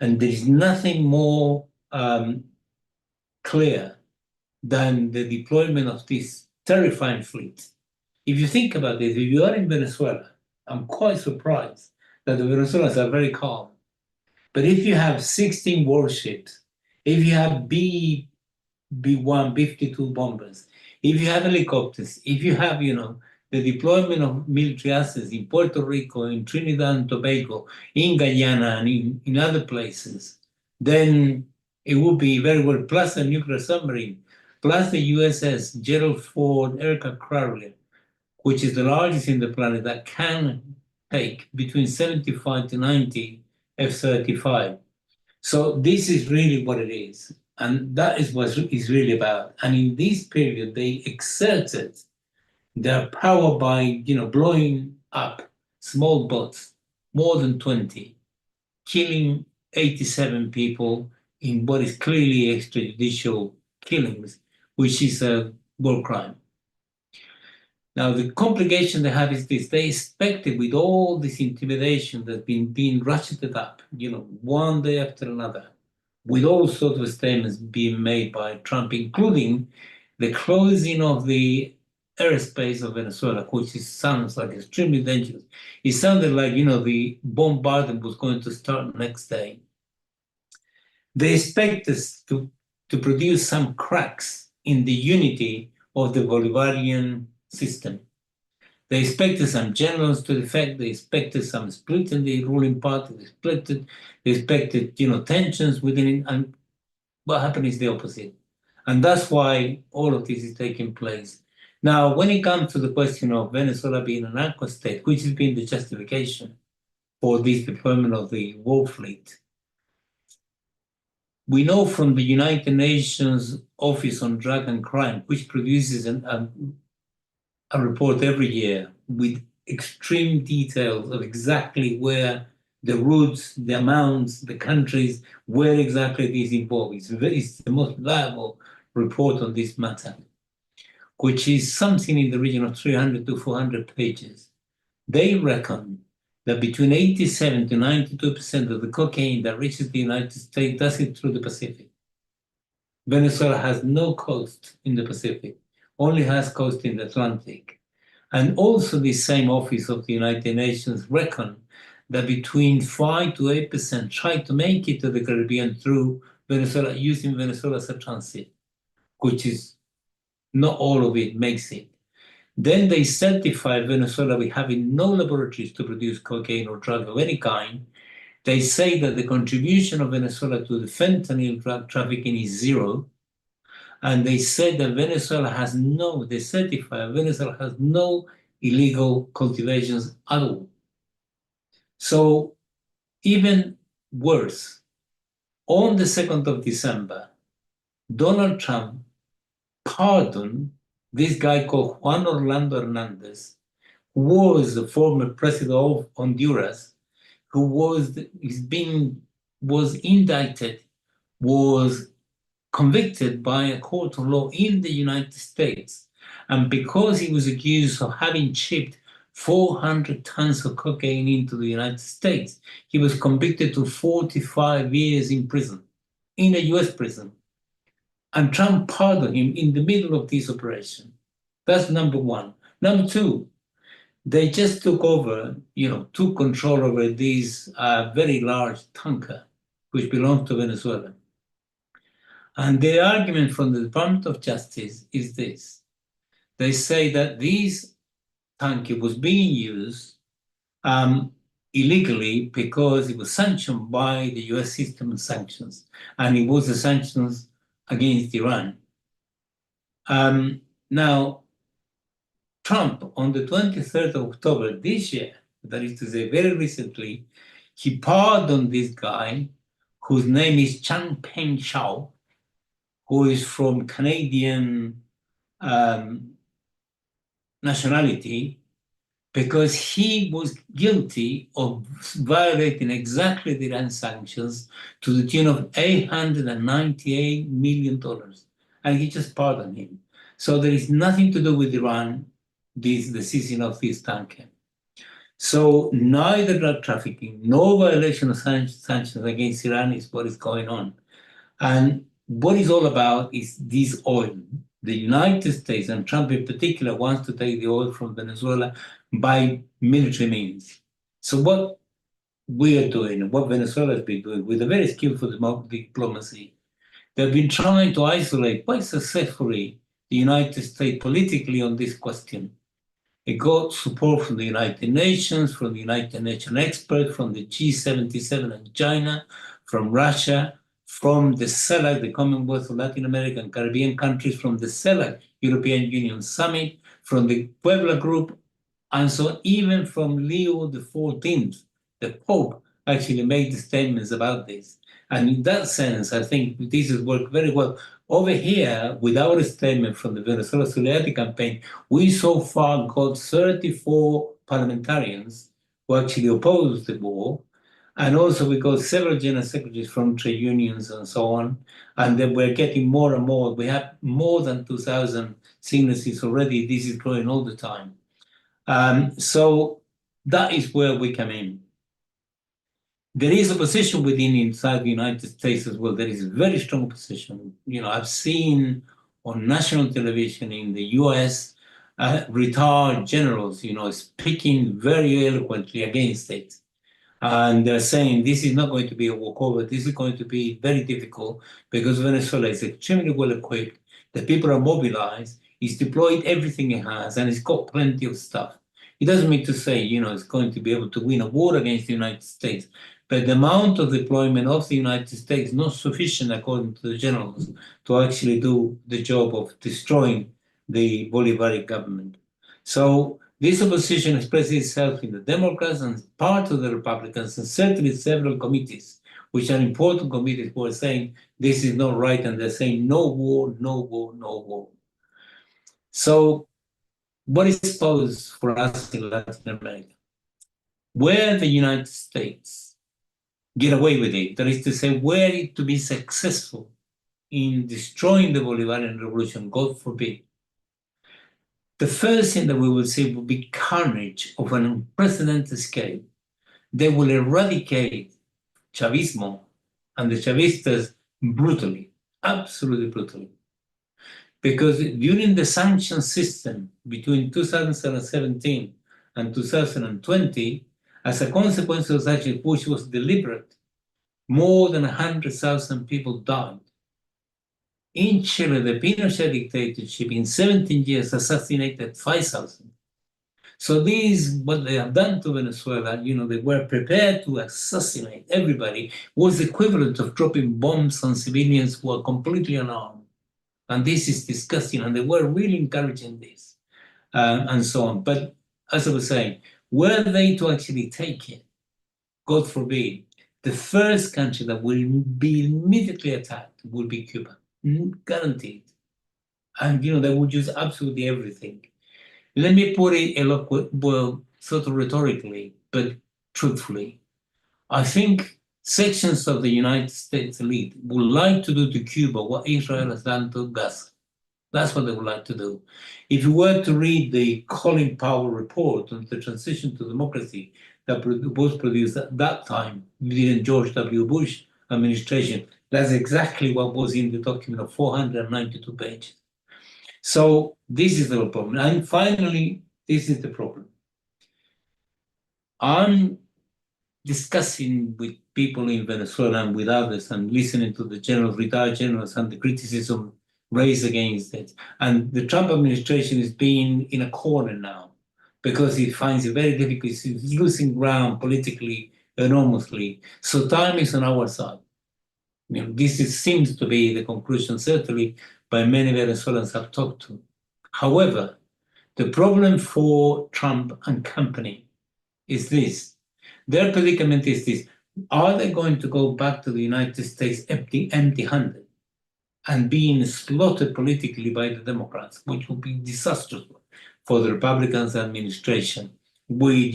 And there is nothing more clear than the deployment of this terrifying fleet. If you think about this, if you are in Venezuela, I'm quite surprised that the Venezuelans are very calm. But if you have 16 warships, if you have B-1, B-52 bombers, if you have helicopters, if you have, the deployment of military assets in Puerto Rico, in Trinidad and Tobago, in Guyana, and in other places, then it would be very well, plus a nuclear submarine, plus the USS Gerald Ford aircraft carrier, which is the largest in the planet that can take between 75 to 90 F-35. So this is really what it is. And that is what it's really about. And in this period, they exerted their power by, blowing up small boats, more than 20, killing 87 people in what is clearly extrajudicial killings, which is a war crime. Now, the complication they have is this: they expected, with all this intimidation that's been being ratcheted up, one day after another, with all sorts of statements being made by Trump, including the closing of the airspace of Venezuela, which sounds like extremely dangerous. It sounded like, the bombardment was going to start next day. They expect us to produce some cracks in the unity of the Bolivarian system. They expected some generals to defect. They expected some split in the ruling party. They expected, tensions within it. And what happened is the opposite. And that's why all of this is taking place. Now, when it comes to the question of Venezuela being a narco-state, which has been the justification for this deployment of the war fleet, we know from the United Nations Office on Drug and Crime, which produces a report every year with extreme details of exactly where the routes, the amounts, the countries, where exactly it is involved. It's the most reliable report on this matter, which is something in the region of 300 to 400 pages. They reckon that between 87 to 92% of the cocaine that reaches the United States does it through the Pacific. Venezuela has no coast in the Pacific, only has coast in the Atlantic. And also the same office of the United Nations reckon that between 5 to 8% try to make it to the Caribbean through Venezuela, using Venezuela as a transit, which is not all of it makes it. Then they certify Venezuela with having no laboratories to produce cocaine or drug of any kind. They say that the contribution of Venezuela to the fentanyl drug trafficking is zero. And they said that Venezuela has no illegal cultivations at all. So even worse, on the 2nd of December, Donald Trump pardoned this guy called Juan Orlando Hernandez, who was the former president of Honduras, who was indicted, was convicted by a court of law in the United States. And because he was accused of having shipped 400 tons of cocaine into the United States, he was convicted to 45 years in prison, in a US prison. And Trump pardoned him in the middle of this operation. That's number one. Number two, they just took control over this very large tanker, which belongs to Venezuela. And the argument from the Department of Justice is this. They say that this tanker was being used illegally because it was sanctioned by the US system of sanctions, and it was the sanctions against Iran. Now, Trump, on the 23rd of October this year, that is to say very recently, he pardoned this guy whose name is Chan Peng Chao, who is from Canadian nationality, because he was guilty of violating exactly the Iran sanctions to the tune of $898 million. And he just pardoned him. So there is nothing to do with Iran, the seizing of this tanker. So neither drug trafficking nor violation of sanctions against Iran is what is going on. And what it's all about is this oil. The United States, and Trump in particular, wants to take the oil from Venezuela by military means. So what we are doing, what Venezuela has been doing with a very skillful diplomacy, they've been trying to isolate quite successfully the United States politically on this question. It got support from the United Nations, from the United Nations experts, from the G77 and China, from Russia, from the CELAC, the Commonwealth of Latin American and Caribbean countries, from the CELAC, European Union Summit, from the Puebla Group, and so even from Leo XIV, the Pope actually made statements about this. And in that sense, I think this has worked very well. Over here, without a statement from the Venezuela Solidarity Campaign, we so far got 34 parliamentarians who actually opposed the war. And also we got several general secretaries from trade unions and so on. And then we're getting more and more. We have more than 2,000 signatures already. This is growing all the time. So that is where we come in. There is opposition inside the United States as well. There is a very strong opposition. I've seen on national television in the US, retired generals, speaking very eloquently against it. And they're saying this is not going to be a walkover. This is going to be very difficult because Venezuela is extremely well equipped. The people are mobilized. It's deployed everything it has, and it's got plenty of stuff. It doesn't mean to say, it's going to be able to win a war against the United States. But the amount of deployment of the United States is not sufficient, according to the generals, to actually do the job of destroying the Bolivarian government. So this opposition expresses itself in the Democrats and part of the Republicans, and certainly several committees, which are important committees who are saying this is not right, and they're saying no war, no war, no war. So what is posed for us in Latin America? Where the United States get away with it, that is to say, were it to be successful in destroying the Bolivarian Revolution, God forbid, the first thing that we will see will be carnage of an unprecedented scale. They will eradicate Chavismo and the Chavistas brutally, absolutely brutally. Because during the sanction system between 2017 and 2020, as a consequence of such a push was deliberate, more than 100,000 people died. In Chile, the Pinochet dictatorship in 17 years assassinated 5,000. So this, what they have done to Venezuela, they were prepared to assassinate everybody, was the equivalent of dropping bombs on civilians who are completely unarmed. And this is disgusting, and they were really encouraging this, and so on. But as I was saying, were they to actually take it, God forbid, the first country that will be immediately attacked will be Cuba, guaranteed. And they would use absolutely everything. Let me put it sort of rhetorically, but truthfully. I think sections of the United States elite would like to do to Cuba what Israel has done to Gaza. That's what they would like to do. If you were to read the Colin Powell report on the transition to democracy that was produced at that time within George W. Bush administration, that's exactly what was in the document of 492 pages. So this is the problem. And finally, this is the problem. I'm discussing with people in Venezuela and with others and listening to the generals, retired generals, and the criticism raised against it. And the Trump administration is being in a corner now because it finds it very difficult. It's losing ground politically enormously. So time is on our side. This seems to be the conclusion, certainly by many Venezuelans I've talked to. However, the problem for Trump and company is this. Their predicament is this. Are they going to go back to the United States empty-handed and being slaughtered politically by the Democrats, which would be disastrous for the Republicans administration, with,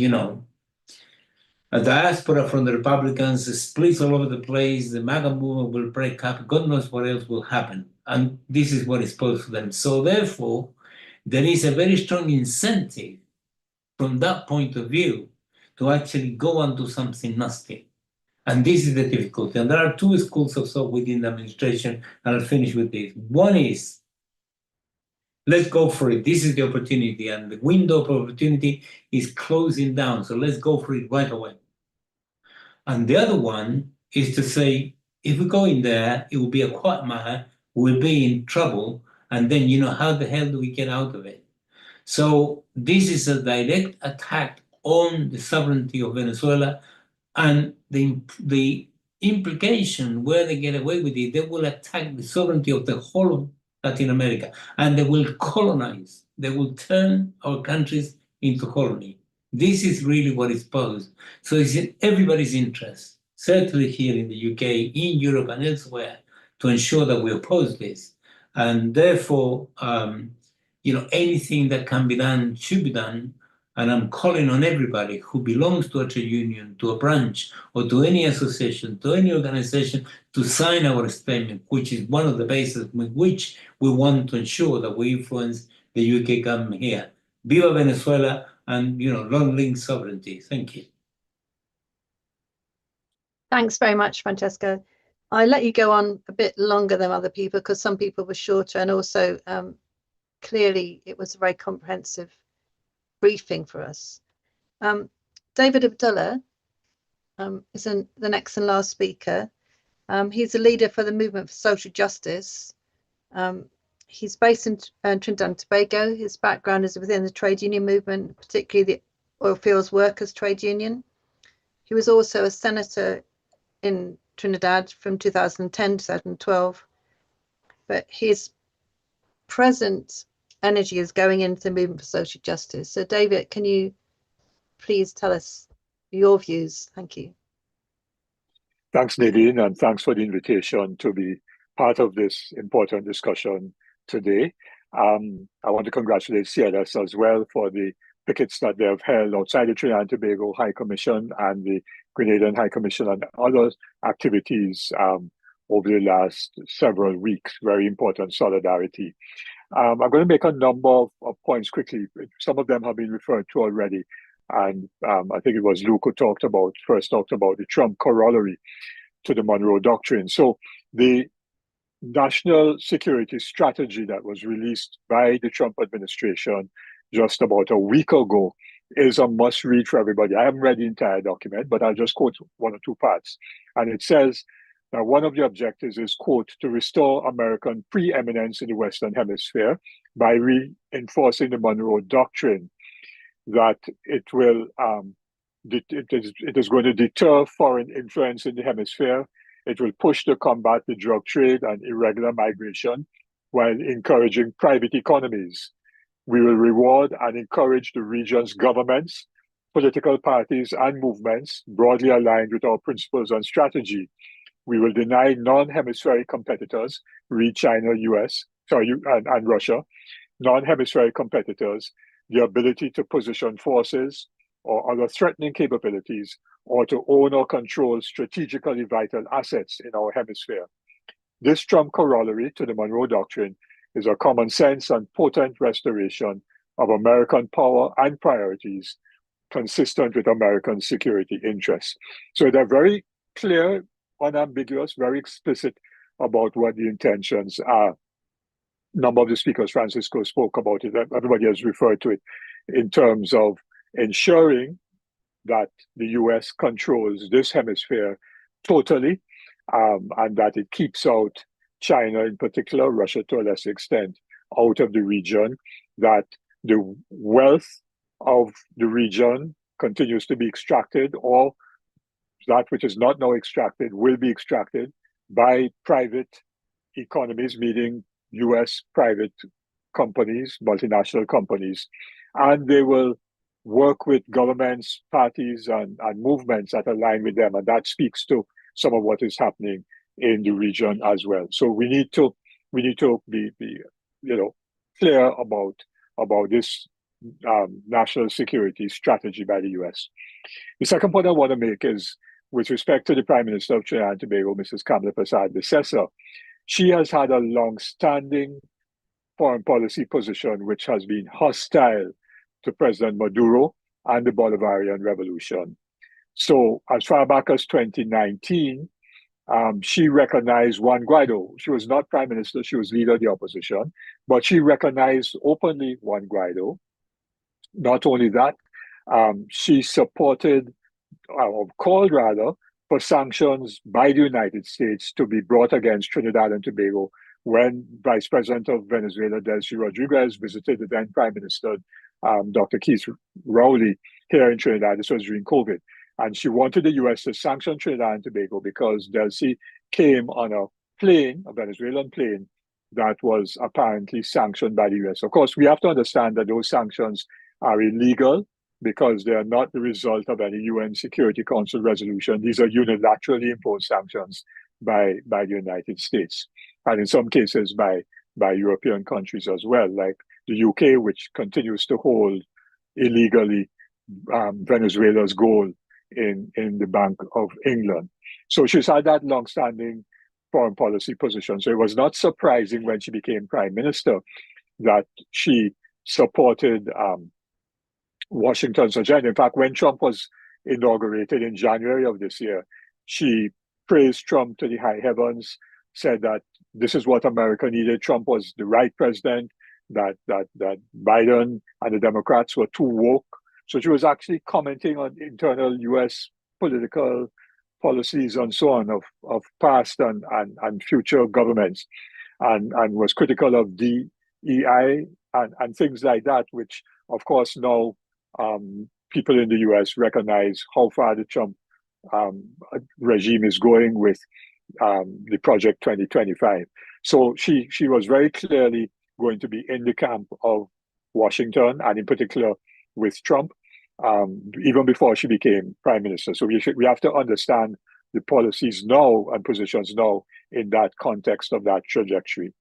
a diaspora from the Republicans, splits all over the place, the MAGA movement will break up, God knows what else will happen. And this is what is posed for them. So therefore, there is a very strong incentive from that point of view to actually go and do something nasty. And this is the difficulty. And there are two schools of thought within the administration, and I'll finish with this. One is, let's go for it. This is the opportunity, and the window of opportunity is closing down. So let's go for it right away. And the other one is to say, if we go in there, it will be a quagmire, we'll be in trouble, and then, how the hell do we get out of it? So this is a direct attack on the sovereignty of Venezuela, and the implication where they get away with it, they will attack the sovereignty of the whole of Latin America, and they will colonize. They will turn our countries into colony. This is really what is posed. So it's in everybody's interest, certainly here in the UK, in Europe and elsewhere, to ensure that we oppose this. And therefore, anything that can be done should be done. And I'm calling on everybody who belongs to a trade union, to a branch, or to any association, to any organization, to sign our statement, which is one of the bases with which we want to ensure that we influence the UK government here. Viva Venezuela, and long live sovereignty. Thank you. Thanks very much, Francesco. I let you go on a bit longer than other people because some people were shorter, and also clearly it was a very comprehensive briefing for us. David Abdulah is the next and last speaker. He's a leader for the Movement for Social Justice. He's based in Trinidad and Tobago. His background is within the trade union movement, particularly the Oil Fields Workers Trade Union. He was also a senator in Trinidad from 2010 to 2012. But his present energy is going into the Movement for Social Justice. So David, can you please tell us your views? Thank you. Thanks, Nadine, and thanks for the invitation to be part of this important discussion today. I want to congratulate CLS as well for the pickets that they have held outside the Trinidad and Tobago High Commission and the Grenadian High Commission and other activities over the last several weeks. Very important solidarity. I'm going to make a number of points quickly. Some of them have been referred to already. And I think it was Luke who first talked about the Trump corollary to the Monroe Doctrine. So the national security strategy that was released by the Trump administration just about a week ago is a must read for everybody. I haven't read the entire document, but I'll just quote one or two parts. And it says that one of the objectives is, quote, to restore American preeminence in the Western Hemisphere by reinforcing the Monroe Doctrine, that it will it is going to deter foreign influence in the hemisphere. It will push to combat the drug trade and irregular migration while encouraging private economies. We will reward and encourage the region's governments, political parties, and movements broadly aligned with our principles and strategy. We will deny non-hemispheric competitors, read China, and Russia, non-hemispheric competitors, the ability to position forces or other threatening capabilities, or to own or control strategically vital assets in our hemisphere. This Trump corollary to the Monroe Doctrine is a common sense and potent restoration of American power and priorities consistent with American security interests. So they're very clear, unambiguous, very explicit about what the intentions are. A number of the speakers, Francisco, spoke about it. Everybody has referred to it in terms of ensuring that the US controls this hemisphere totally, and that it keeps out China in particular, Russia to a lesser extent, out of the region, that the wealth of the region continues to be extracted, or that which is not now extracted will be extracted by private economies, meaning US private companies, multinational companies, and they will work with governments, parties, and movements that align with them. And that speaks to some of what is happening in the region as well. So we need to be clear about this national security strategy by the US. The second point I want to make is with respect to the Prime Minister of Trinidad and Tobago, Mrs. Kamala Persad-Bissessar. She has had a long-standing foreign policy position which has been hostile to President Maduro and the Bolivarian Revolution. So as far back as 2019, she recognized Juan Guaido. She was not prime minister, she was leader of the opposition, but she recognized openly Juan Guaido. Not only that, she supported, or called rather, for sanctions by the United States to be brought against Trinidad and Tobago when Vice President of Venezuela, Delcy Rodriguez, visited the then Prime Minister, Dr. Keith Rowley, here in Trinidad. This was during COVID. And she wanted the US to sanction Trinidad and Tobago because Delcy came on a plane, a Venezuelan plane, that was apparently sanctioned by the US. Of course, we have to understand that those sanctions are illegal because they are not the result of any UN Security Council resolution. These are unilaterally imposed sanctions by the United States, and in some cases by European countries as well, like the UK, which continues to hold illegally Venezuela's gold in the Bank of England. So she's had that long-standing foreign policy position. So it was not surprising when she became prime minister that she supported Washington's agenda. In fact, when Trump was inaugurated in January of this year, she praised Trump to the high heavens, said that this is what America needed. Trump was the right president, that Biden and the Democrats were too woke. So she was actually commenting on internal US political policies and so on of past and future governments, and was critical of DEI and things like that, which of course now people in the US recognize how far the Trump regime is going with the Project 2025. So she was very clearly going to be in the camp of Washington, and in particular with Trump, even before she became prime minister. So we have to understand the policies now and positions now in that context of that trajectory.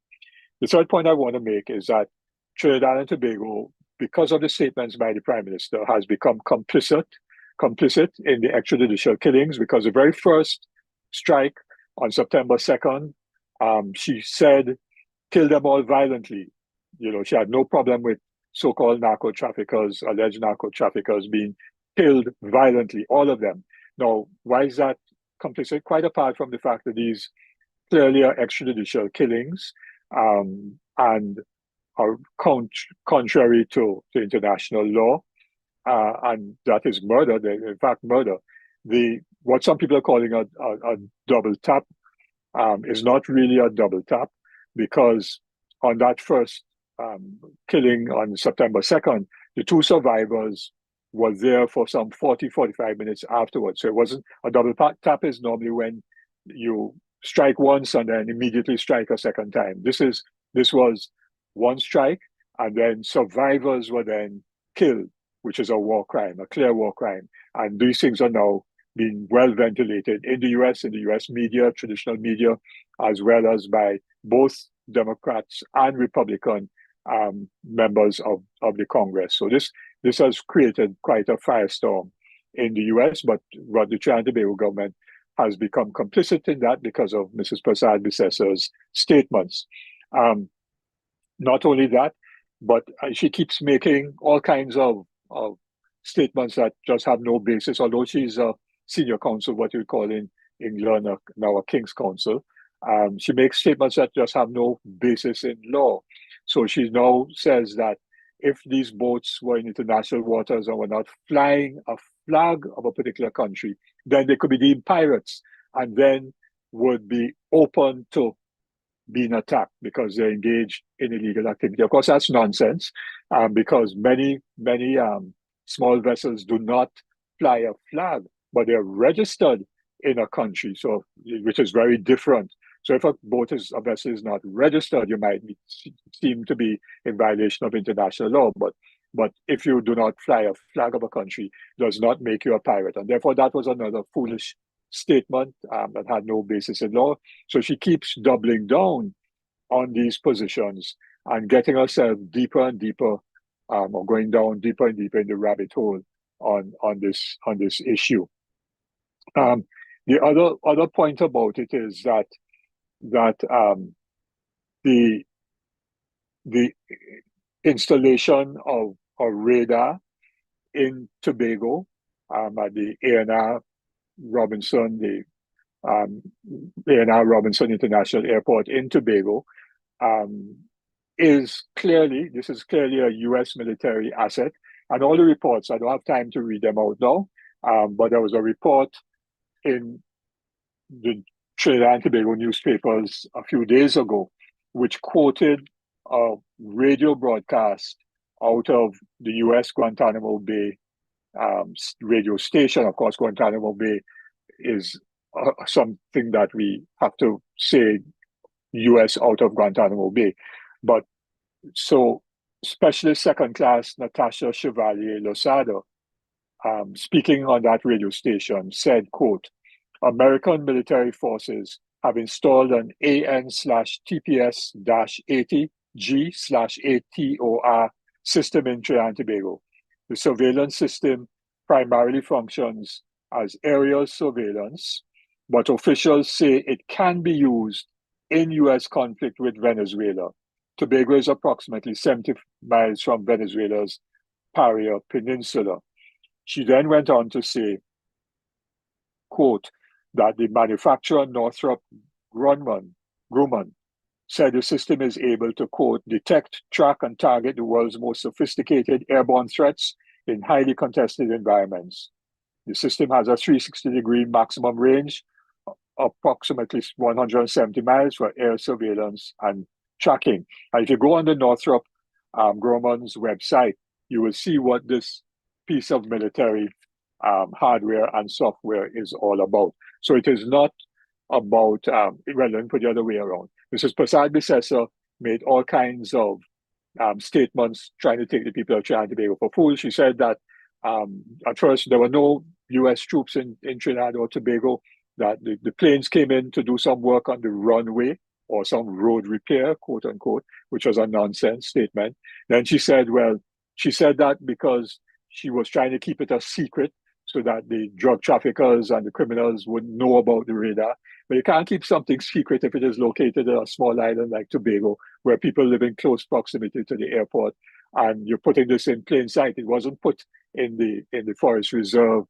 The third point I want to make is that Trinidad and Tobago, because of the statements by the Prime Minister, has become complicit in the extrajudicial killings, because the very first strike on September 2nd, she said, kill them all violently. You know, she had no problem with so-called narco-traffickers, alleged narco-traffickers being killed violently, all of them. Now, why is that complicit? Quite apart from the fact that these clearly are extrajudicial killings and are contrary to international law, and that is murder. In fact, murder. What some people are calling a double tap is not really a double tap, because on that first killing on September 2nd, the two survivors were there for some 40-45 minutes afterwards. So it wasn't a double tap. Is normally when you strike once and then immediately strike a second time. This was one strike, and then survivors were then killed, which is a war crime, a clear war crime. And these things are now being well ventilated in the US media, traditional media, as well as by both Democrats and Republican members of the Congress. So this has created quite a firestorm in the US, but the Trinidad and Tobago government has become complicit in that because of Mrs. Prasad-Bissessor's statements. Not only that, but she keeps making all kinds of statements that just have no basis, although she's a senior counsel, what you call in England now a King's Counsel. She makes statements that just have no basis in law. So she now says that if these boats were in international waters and were not flying a flag of a particular country, then they could be deemed pirates and then would be open to being attacked because they're engaged in illegal activity. Of course, that's nonsense, because many small vessels do not fly a flag, but they're registered in a country, so which is very different. So if a vessel is not registered, you might seem to be in violation of international law. But if you do not fly a flag of a country, it does not make you a pirate. And therefore, that was another foolish statement that had no basis in law. So she keeps doubling down on these positions and getting herself deeper and deeper, or going down deeper and deeper in the rabbit hole on this issue. The other point about it is that the installation of a radar in Tobago at the A&R Robinson, A&R Robinson International Airport in Tobago, this is clearly a U.S. military asset. And all the reports, I don't have time to read them out now, but there was a report in the Trinidad and Tobago newspapers a few days ago, which quoted a radio broadcast out of the U.S. Guantanamo Bay radio station. Of course, Guantanamo Bay is something that we have to say U.S. out of Guantanamo Bay. But so Specialist Second Class Natasha Chevalier Losada, speaking on that radio station, said, quote, American military forces have installed an AN/TPS-80G/ATOR system in Trinidad and Tobago. The surveillance system primarily functions as aerial surveillance, but officials say it can be used in U.S. conflict with Venezuela. Tobago is approximately 70 miles from Venezuela's Paria Peninsula. She then went on to say, quote, that the manufacturer Northrop Grumman said the system is able to, quote, detect, track, and target the world's most sophisticated airborne threats in highly contested environments. The system has a 360-degree maximum range, approximately 170 miles for air surveillance and tracking. And if you go on the Northrop Grumman's website, you will see what this piece of military hardware and software is all about. So it is not about, well, let me put the other way around. Mrs. Prasad-Bissessor made all kinds of statements trying to take the people of Trinidad and Tobago for fools. She said that at first there were no U.S. troops in Trinidad or Tobago, that the planes came in to do some work on the runway or some road repair, quote unquote, which was a nonsense statement. Then she said, well, she said that because she was trying to keep it a secret so that the drug traffickers and the criminals wouldn't know about the radar. But you can't keep something secret if it is located in a small island like Tobago, where people live in close proximity to the airport, and you're putting this in plain sight. It wasn't put in the forest reserve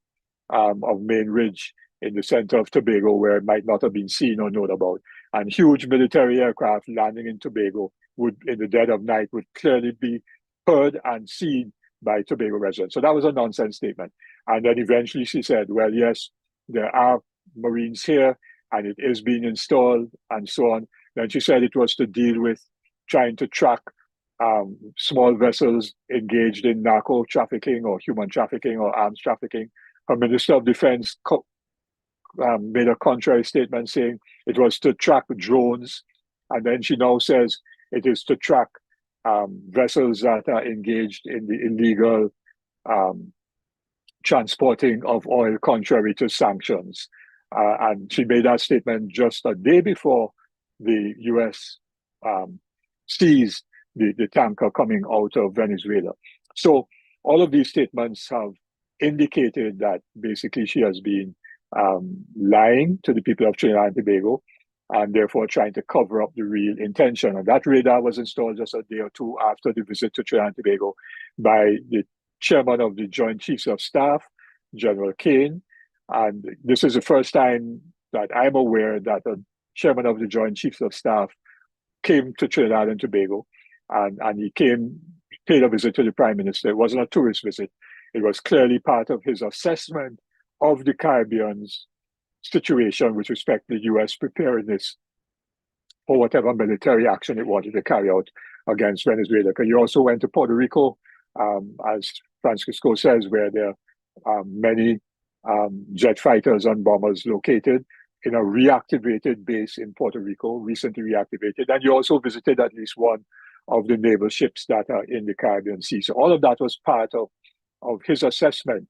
of Main Ridge in the center of Tobago, where it might not have been seen or known about. And huge military aircraft landing in Tobago would, in the dead of night, would clearly be heard and seen by Tobago residents. So that was a nonsense statement. And then eventually she said, well, yes, there are Marines here and it is being installed and so on. Then she said it was to deal with trying to track small vessels engaged in narco trafficking or human trafficking or arms trafficking. Her Minister of Defense made a contrary statement saying it was to track drones. And then she now says it is to track vessels that are engaged in the illegal transporting of oil contrary to sanctions. And she made that statement just a day before the US seized the tanker coming out of Venezuela. So all of these statements have indicated that basically she has been lying to the people of Trinidad and Tobago, and therefore trying to cover up the real intention. And that radar was installed just a day or two after the visit to Trinidad and Tobago by the chairman of the Joint Chiefs of Staff, General Kane. And this is the first time that I'm aware that a chairman of the Joint Chiefs of Staff came to Trinidad and Tobago, and he paid a visit to the Prime Minister. It wasn't a tourist visit. It was clearly part of his assessment of the Caribbean's situation with respect to the US preparedness for whatever military action it wanted to carry out against Venezuela. Because he also went to Puerto Rico, as Francisco says, where there are many jet fighters and bombers located in a reactivated base in Puerto Rico, recently reactivated. And you also visited at least one of the naval ships that are in the Caribbean Sea. So all of that was part of his assessment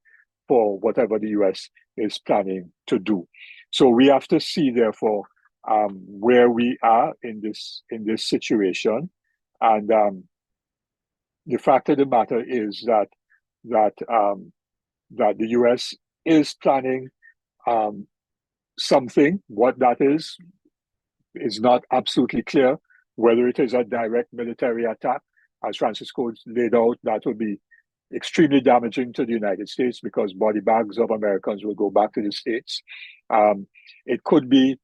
for whatever the US is planning to do. So we have to see, therefore, where we are in this situation. And the fact of the matter is that the US is planning something. What that is not absolutely clear. Whether it is a direct military attack, as Francisco laid out, that would be extremely damaging to the United States because body bags of Americans will go back to the States. It could be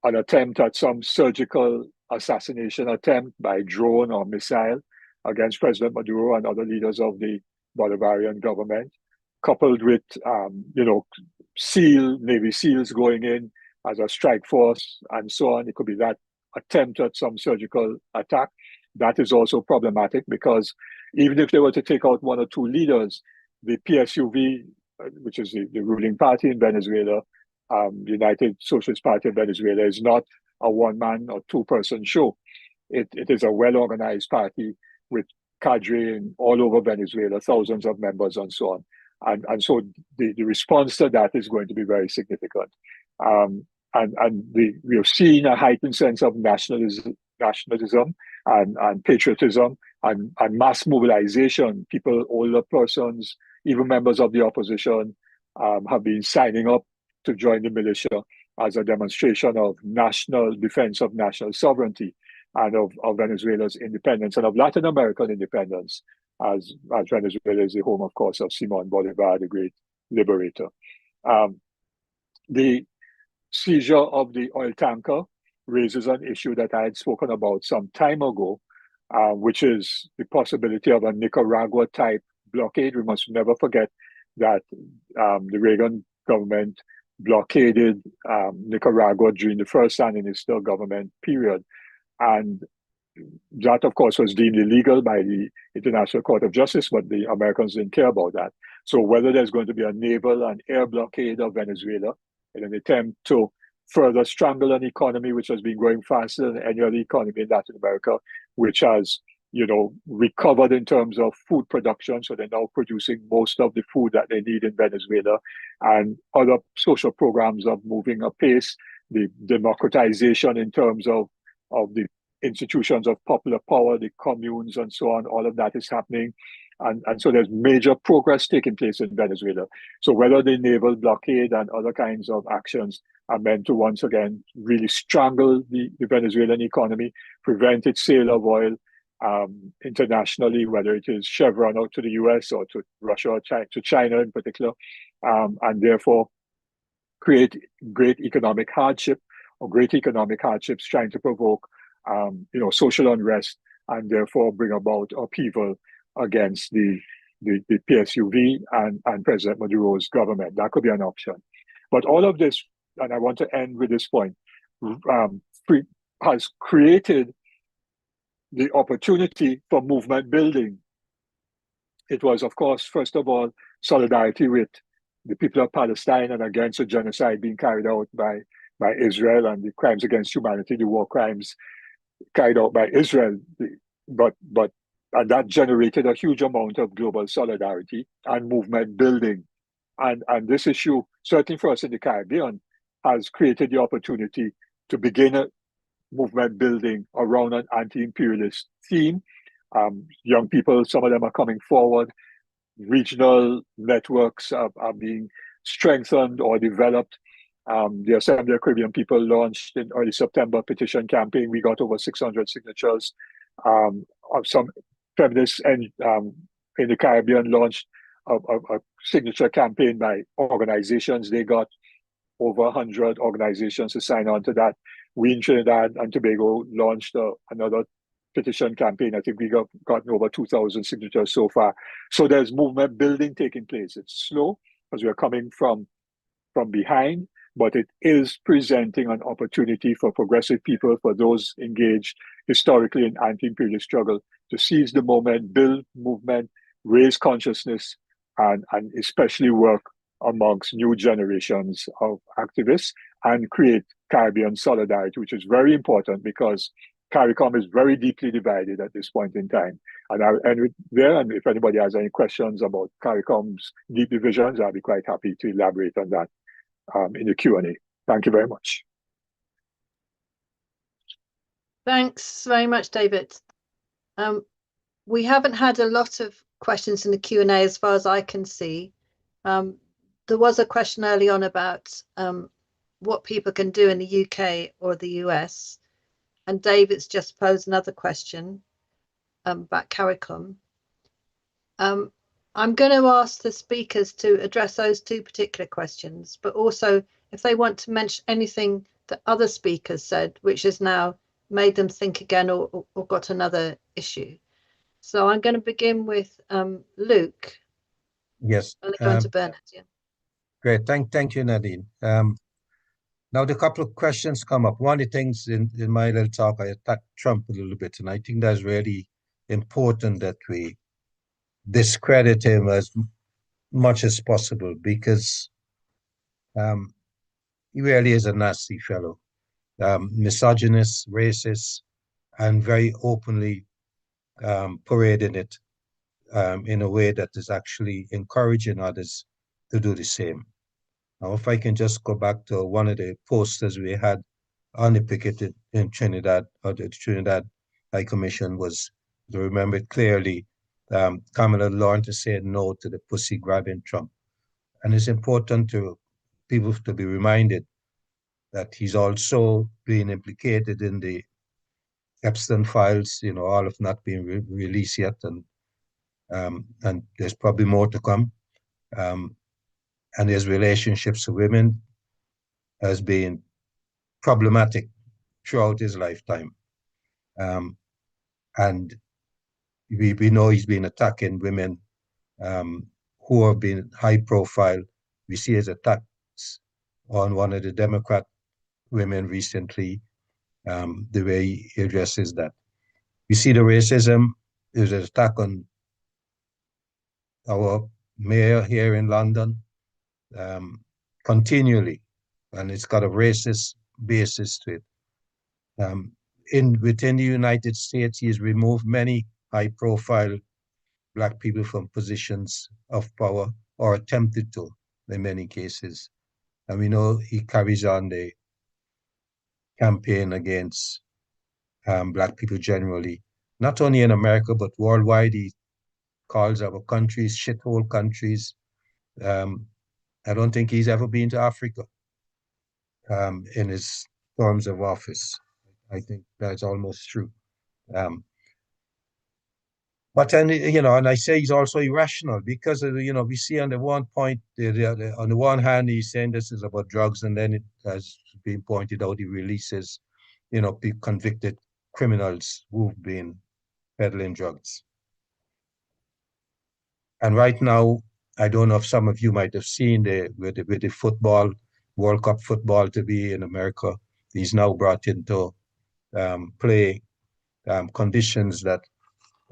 an attempt at some surgical assassination attempt by drone or missile against President Maduro and other leaders of the Bolivarian government, coupled with Navy SEALs going in as a strike force and so on. It could be that attempt at some surgical attack. That is also problematic because even if they were to take out one or two leaders, the PSUV, which is the ruling party in Venezuela, United Socialist Party of Venezuela, is not a one-man or two-person show. It is a well-organized party with cadre in all over Venezuela, thousands of members and so on. And so the response to that is going to be very significant. We have seen a heightened sense of nationalism and patriotism and mass mobilization. People, older persons, even members of the opposition have been signing up to join the militia as a demonstration of national defense of national sovereignty and of Venezuela's independence and of Latin American independence, as Venezuela is the home, of course, of Simón Bolívar, the great liberator. The seizure of the oil tanker raises an issue that I had spoken about some time ago, which is the possibility of a Nicaragua-type blockade. We must never forget that the Regan government blockaded Nicaragua during the first Sandinista government period. And that, of course, was deemed illegal by the International Court of Justice, but the Americans didn't care about that. So whether there's going to be a naval and air blockade of Venezuela in an attempt to further strangle an economy which has been growing faster than any other economy in Latin America, which has, recovered in terms of food production. So they're now producing most of the food that they need in Venezuela, and other social programs are moving apace. The democratization in terms of of the institutions of popular power, the communes and so on. All of that is happening. And so there's major progress taking place in Venezuela. So whether the naval blockade and other kinds of actions are meant to once again really strangle the Venezuelan economy, prevent its sale of oil internationally, whether it is Chevron out to the US or to Russia or to China in particular, and therefore create great economic hardship or great economic hardships, trying to provoke social unrest and therefore bring about upheaval against the PSUV and President Maduro's government. That could be an option. But all of this, and I want to end with this point, has created the opportunity for movement building. It was, of course, first of all, solidarity with the people of Palestine and against the genocide being carried out by Israel and the crimes against humanity, the war crimes carried out by Israel. And that generated a huge amount of global solidarity and movement building. And this issue, certainly for us in the Caribbean, has created the opportunity to begin a movement building around an anti-imperialist theme. Young people, some of them are coming forward. Regional networks are being strengthened or developed. The Assembly of Caribbean People launched in early September a petition campaign. We got over 600 signatures. Of some feminists in the Caribbean launched a signature campaign by organizations. They got over 100 organizations to sign on to that. We in Trinidad and Tobago launched another petition campaign. I think we gotten over 2,000 signatures so far. So there's movement building taking place. It's slow because we're coming from behind, but it is presenting an opportunity for progressive people, for those engaged historically in anti-imperialist struggle, to seize the moment, build movement, raise consciousness, and especially work amongst new generations of activists and create Caribbean solidarity, which is very important because CARICOM is very deeply divided at this point in time. And I'll end with there, and if anybody has any questions about CARICOM's deep divisions, I'll be quite happy to elaborate on that in the Q&A. Thank you very much. Thanks very much, David. We haven't had a lot of questions in the Q&A as far as I can see. There was a question early on about what people can do in the UK or the US. And David's just posed another question about CARICOM. I'm going to ask the speakers to address those two particular questions, but also if they want to mention anything that other speakers said, which has now made them think again or got another issue. So I'm going to begin with Luke. Yes. And then go into Bernard. Yeah. Great. Thank you, Nadine. Now, the couple of questions come up. One of the things in my little talk, I attacked Trump a little bit, and I think that's really important that we discredit him as much as possible because he really is a nasty fellow, misogynist, racist, and very openly parading it in a way that is actually encouraging others to do the same. Now, if I can just go back to one of the posters we had on the picket in Trinidad, or the Trinidad High Commission was, to remember it clearly, Kamala learned to say no to the pussy-grabbing Trump. And it's important to people to be reminded that he's also being implicated in the Epstein files, all have not been released yet, and there's probably more to come. And his relationships with women has been problematic throughout his lifetime. And we know he's been attacking women who have been high profile. We see his attacks on one of the Democrat women recently, the way he addresses that. We see the racism. There's an attack on our mayor here in London continually, and it's got a racist basis to it. Within the United States, he has removed many high-profile Black people from positions of power, or attempted to, in many cases. And we know he carries on the campaign against Black people generally, not only in America, but worldwide. He calls our countries shithole countries. I don't think he's ever been to Africa in his terms of office. I think that's almost true. But then, and I say he's also irrational because, we see on the one point, on the one hand, he's saying this is about drugs, and then it has been pointed out, he releases, convicted criminals who've been peddling drugs. And right now, I don't know if some of you might have seen with the football, World Cup football to be in America, he's now brought into play conditions that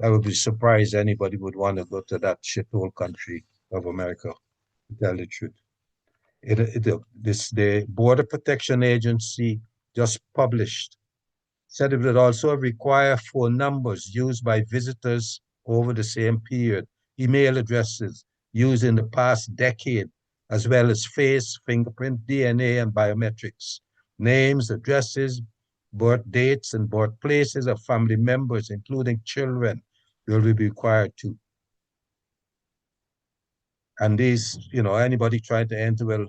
I would be surprised anybody would want to go to that shithole country of America, to tell the truth. The Border Protection Agency just published, said it would also require phone numbers used by visitors over the same period, email addresses used in the past decade, as well as face, fingerprint, DNA, and biometrics, names, addresses, birth dates, and birthplaces of family members, including children, will be required to. And these, anybody trying to enter will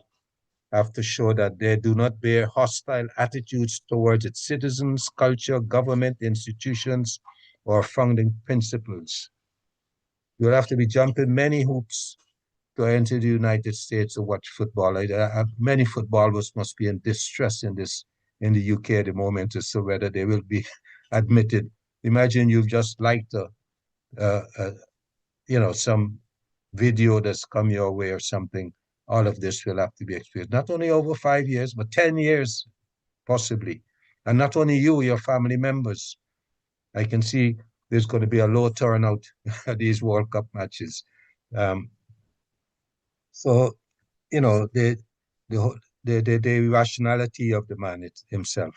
have to show that they do not bear hostile attitudes towards its citizens, culture, government, institutions, or founding principles. You'll have to be jumping many hoops to enter the United States to watch football. Many footballers must be in distress in the UK at the moment as to whether they will be admitted. Imagine you've just liked some video that's come your way or something. All of this will have to be experienced, not only over 5 years, but 10 years, possibly. And not only you, your family members. I can see there's going to be a low turnout at these World Cup matches. So, the irrationality of the man himself.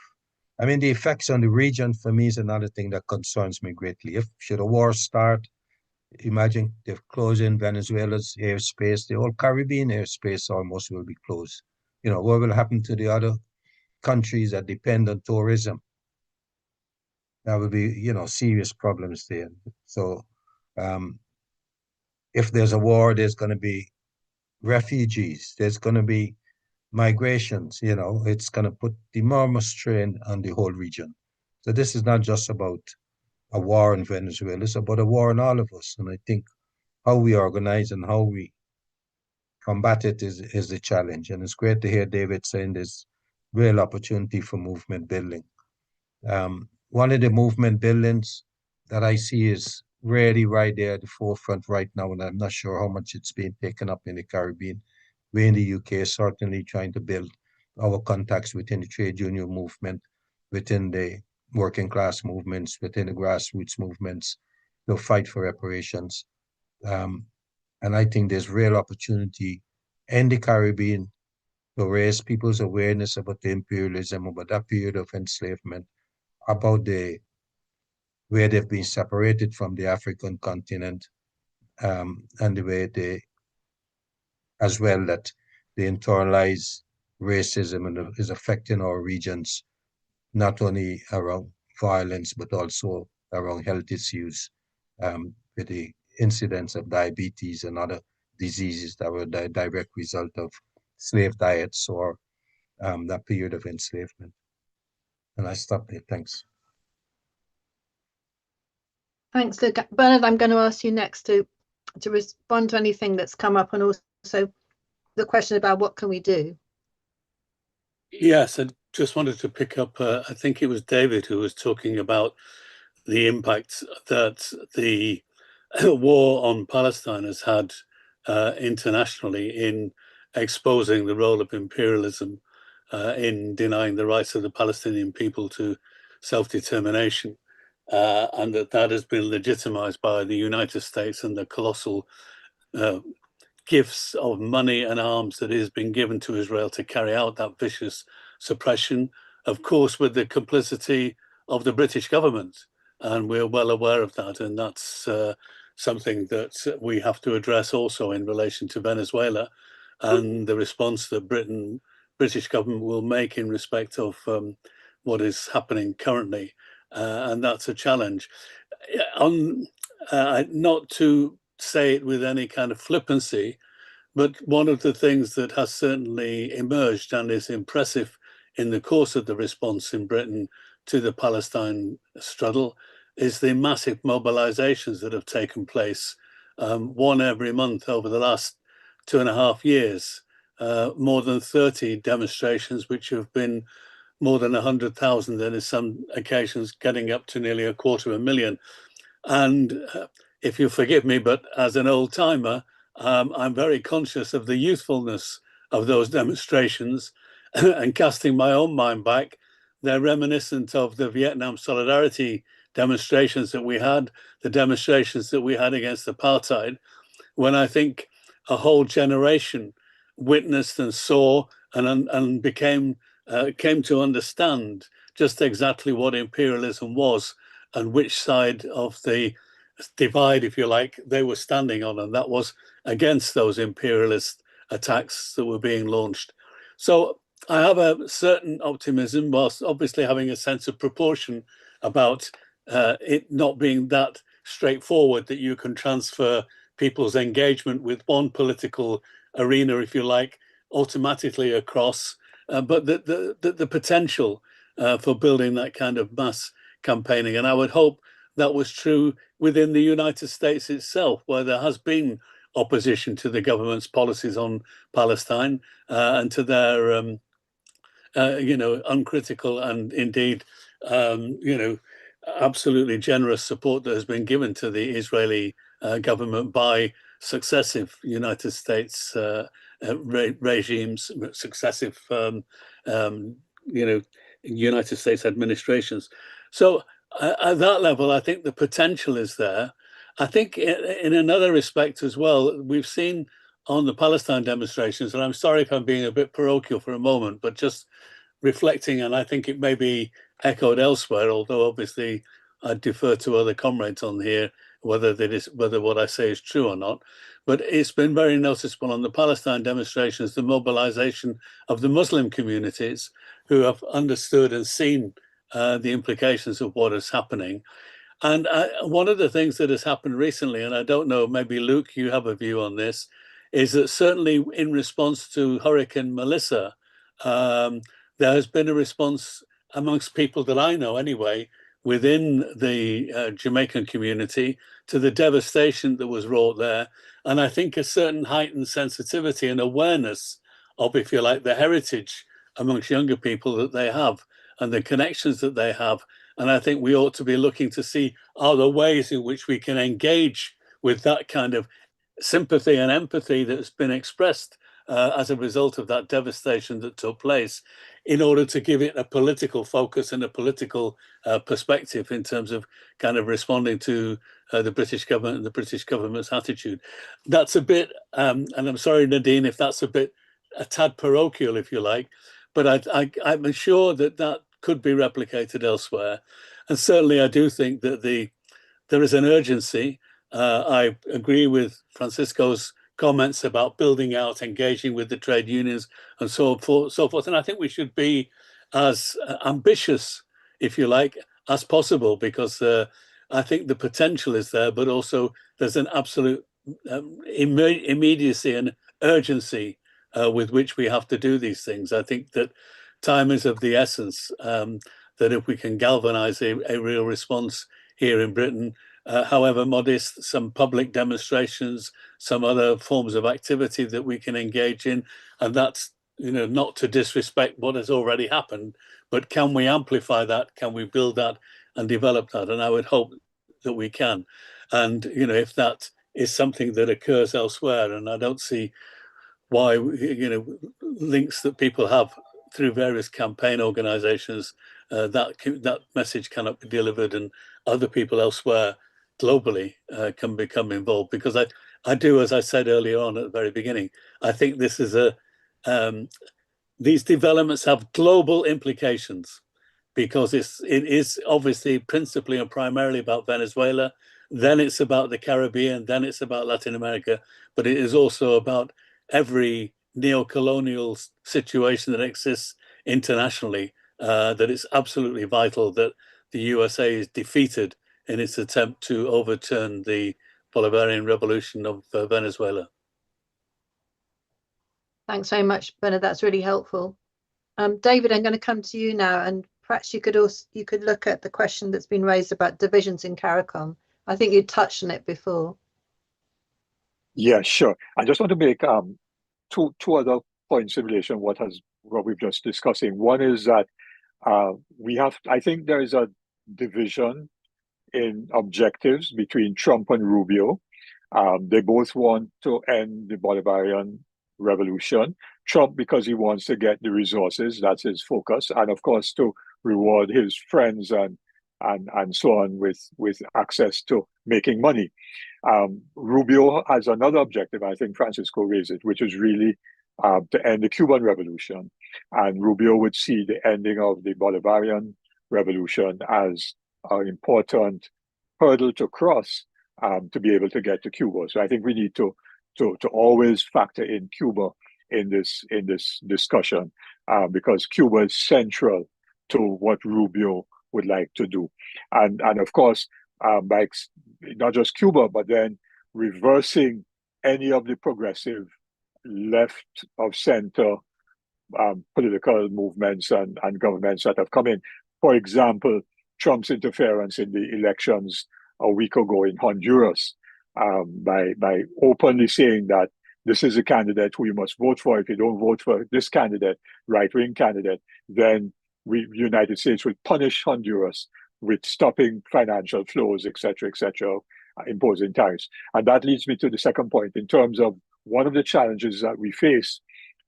I mean, the effects on the region for me is another thing that concerns me greatly. Should a war start, imagine they're closing Venezuela's airspace, the whole Caribbean airspace almost will be closed. What will happen to the other countries that depend on tourism? That will be, serious problems there. So if there's a war, there's going to be refugees, there's going to be migrations, it's going to put enormous strain on the whole region. So this is not just about a war in Venezuela, it's about a war in all of us. And I think how we organize and how we combat it is the challenge. And it's great to hear David saying there's real opportunity for movement building. One of the movement buildings that I see is really right there at the forefront right now, and I'm not sure how much it's being taken up in the Caribbean. We in the UK certainly trying to build our contacts within the trade union movement, within the working class movements, within the grassroots movements, to fight for reparations. And I think there's real opportunity in the Caribbean to raise people's awareness about the imperialism, about that period of enslavement, about where they've been separated from the African continent, and the way as well that the internalized racism is affecting our regions, not only around violence, but also around health issues, with the incidence of diabetes and other diseases that were the direct result of slave diets or that period of enslavement. And I stop there. Thanks. Thanks, Luke. Bernard, I'm going to ask you next to respond to anything that's come up, and also the question about what can we do. Yes, I just wanted to pick up, I think it was David who was talking about the impact that the war on Palestine has had internationally in exposing the role of imperialism in denying the rights of the Palestinian people to self-determination, and that has been legitimized by the United States and the colossal gifts of money and arms that has been given to Israel to carry out that vicious suppression, of course, with the complicity of the British government. And we're well aware of that. And that's something that we have to address also in relation to Venezuela and the response that British government will make in respect of what is happening currently. and that's a challenge. Not to say it with any kind of flippancy, but one of the things that has certainly emerged and is impressive in the course of the response in Britain to the Palestine struggle is the massive mobilizations that have taken place, one every month over the last 2.5 years. More than 30 demonstrations, which have been more than 100,000, and in some occasions getting up to nearly 250,000. And if you forgive me, but as an old timer, I'm very conscious of the youthfulness of those demonstrations and casting my own mind back. They're reminiscent of the Vietnam Solidarity demonstrations that we had, the demonstrations that we had against apartheid, when I think a whole generation witnessed and saw and came to understand just exactly what imperialism was and which side of the divide, if you like, they were standing on, and that was against those imperialist attacks that were being launched. So I have a certain optimism, whilst obviously having a sense of proportion about it not being that straightforward that you can transfer people's engagement with one political arena, if you like, automatically across, but the potential for building that kind of mass campaigning. And I would hope that was true within the United States itself, where there has been opposition to the government's policies on Palestine and to their, uncritical and indeed, absolutely generous support that has been given to the Israeli government by successive United States regimes, successive, United States administrations. So at that level, I think the potential is there. I think in another respect as well, we've seen on the Palestine demonstrations, and I'm sorry if I'm being a bit parochial for a moment, but just reflecting, and I think it may be echoed elsewhere, although obviously I defer to other comrades on here, whether what I say is true or not. But it's been very noticeable on the Palestine demonstrations, the mobilization of the Muslim communities who have understood and seen the implications of what is happening. And one of the things that has happened recently, and I don't know, maybe Luke, you have a view on this, is that certainly in response to Hurricane Melissa, there has been a response amongst people that I know anyway, within the Jamaican community, to the devastation that was wrought there. And I think a certain heightened sensitivity and awareness of, if you like, the heritage amongst younger people that they have and the connections that they have. And I think we ought to be looking to see, are there ways in which we can engage with that kind of sympathy and empathy that's been expressed as a result of that devastation that took place, in order to give it a political focus and a political perspective in terms of kind of responding to the British government and the British government's attitude. That's a bit, and I'm sorry, Nadine, if that's a tad parochial, if you like, but I'm sure that could be replicated elsewhere. And certainly I do think that there is an urgency. I agree with Francisco's comments about building out, engaging with the trade unions and so forth. And I think we should be as ambitious, if you like, as possible, because I think the potential is there, but also there's an absolute immediacy and urgency with which we have to do these things. I think that time is of the essence, that if we can galvanize a real response here in Britain, however modest, some public demonstrations, some other forms of activity that we can engage in, and that's, not to disrespect what has already happened, but can we amplify that? Can we build that and develop that? And I would hope that we can. And, if that is something that occurs elsewhere, and I don't see why, links that people have through various campaign organizations, that message cannot be delivered, and other people elsewhere globally can become involved. Because I do, as I said earlier on at the very beginning, I think this is these developments have global implications, because it is obviously principally and primarily about Venezuela, then it's about the Caribbean, then it's about Latin America, but it is also about every neo-colonial situation that exists internationally, that it's absolutely vital that the USA is defeated in its attempt to overturn the Bolivarian revolution of Venezuela. Thanks very much, Bernard. That's really helpful. David, I'm going to come to you now, and perhaps you could look at the question that's been raised about divisions in CARICOM. I think you touched on it before. Yeah, sure. I just want to make two other points in relation to what we've just discussing. One is that I think there is a division in objectives between Trump and Rubio. They both want to end the Bolivarian revolution. Trump, because he wants to get the resources, that's his focus, and of course to reward his friends and so on with access to making money. Rubio has another objective, I think Francisco raised it, which is really to end the Cuban Revolution. And Rubio would see the ending of the Bolivarian Revolution as an important hurdle to cross to be able to get to Cuba. So I think we need to always factor in Cuba in this discussion because Cuba is central to what Rubio would like to do. And of course, by not just Cuba, but then reversing any of the progressive left of center political movements and governments that have come in. For example, Trump's interference in the elections a week ago in Honduras by openly saying that this is a candidate who you must vote for. If you don't vote for this candidate, right-wing candidate, then the United States would punish Honduras with stopping financial flows, et cetera, imposing tariffs. And that leads me to the second point in terms of one of the challenges that we face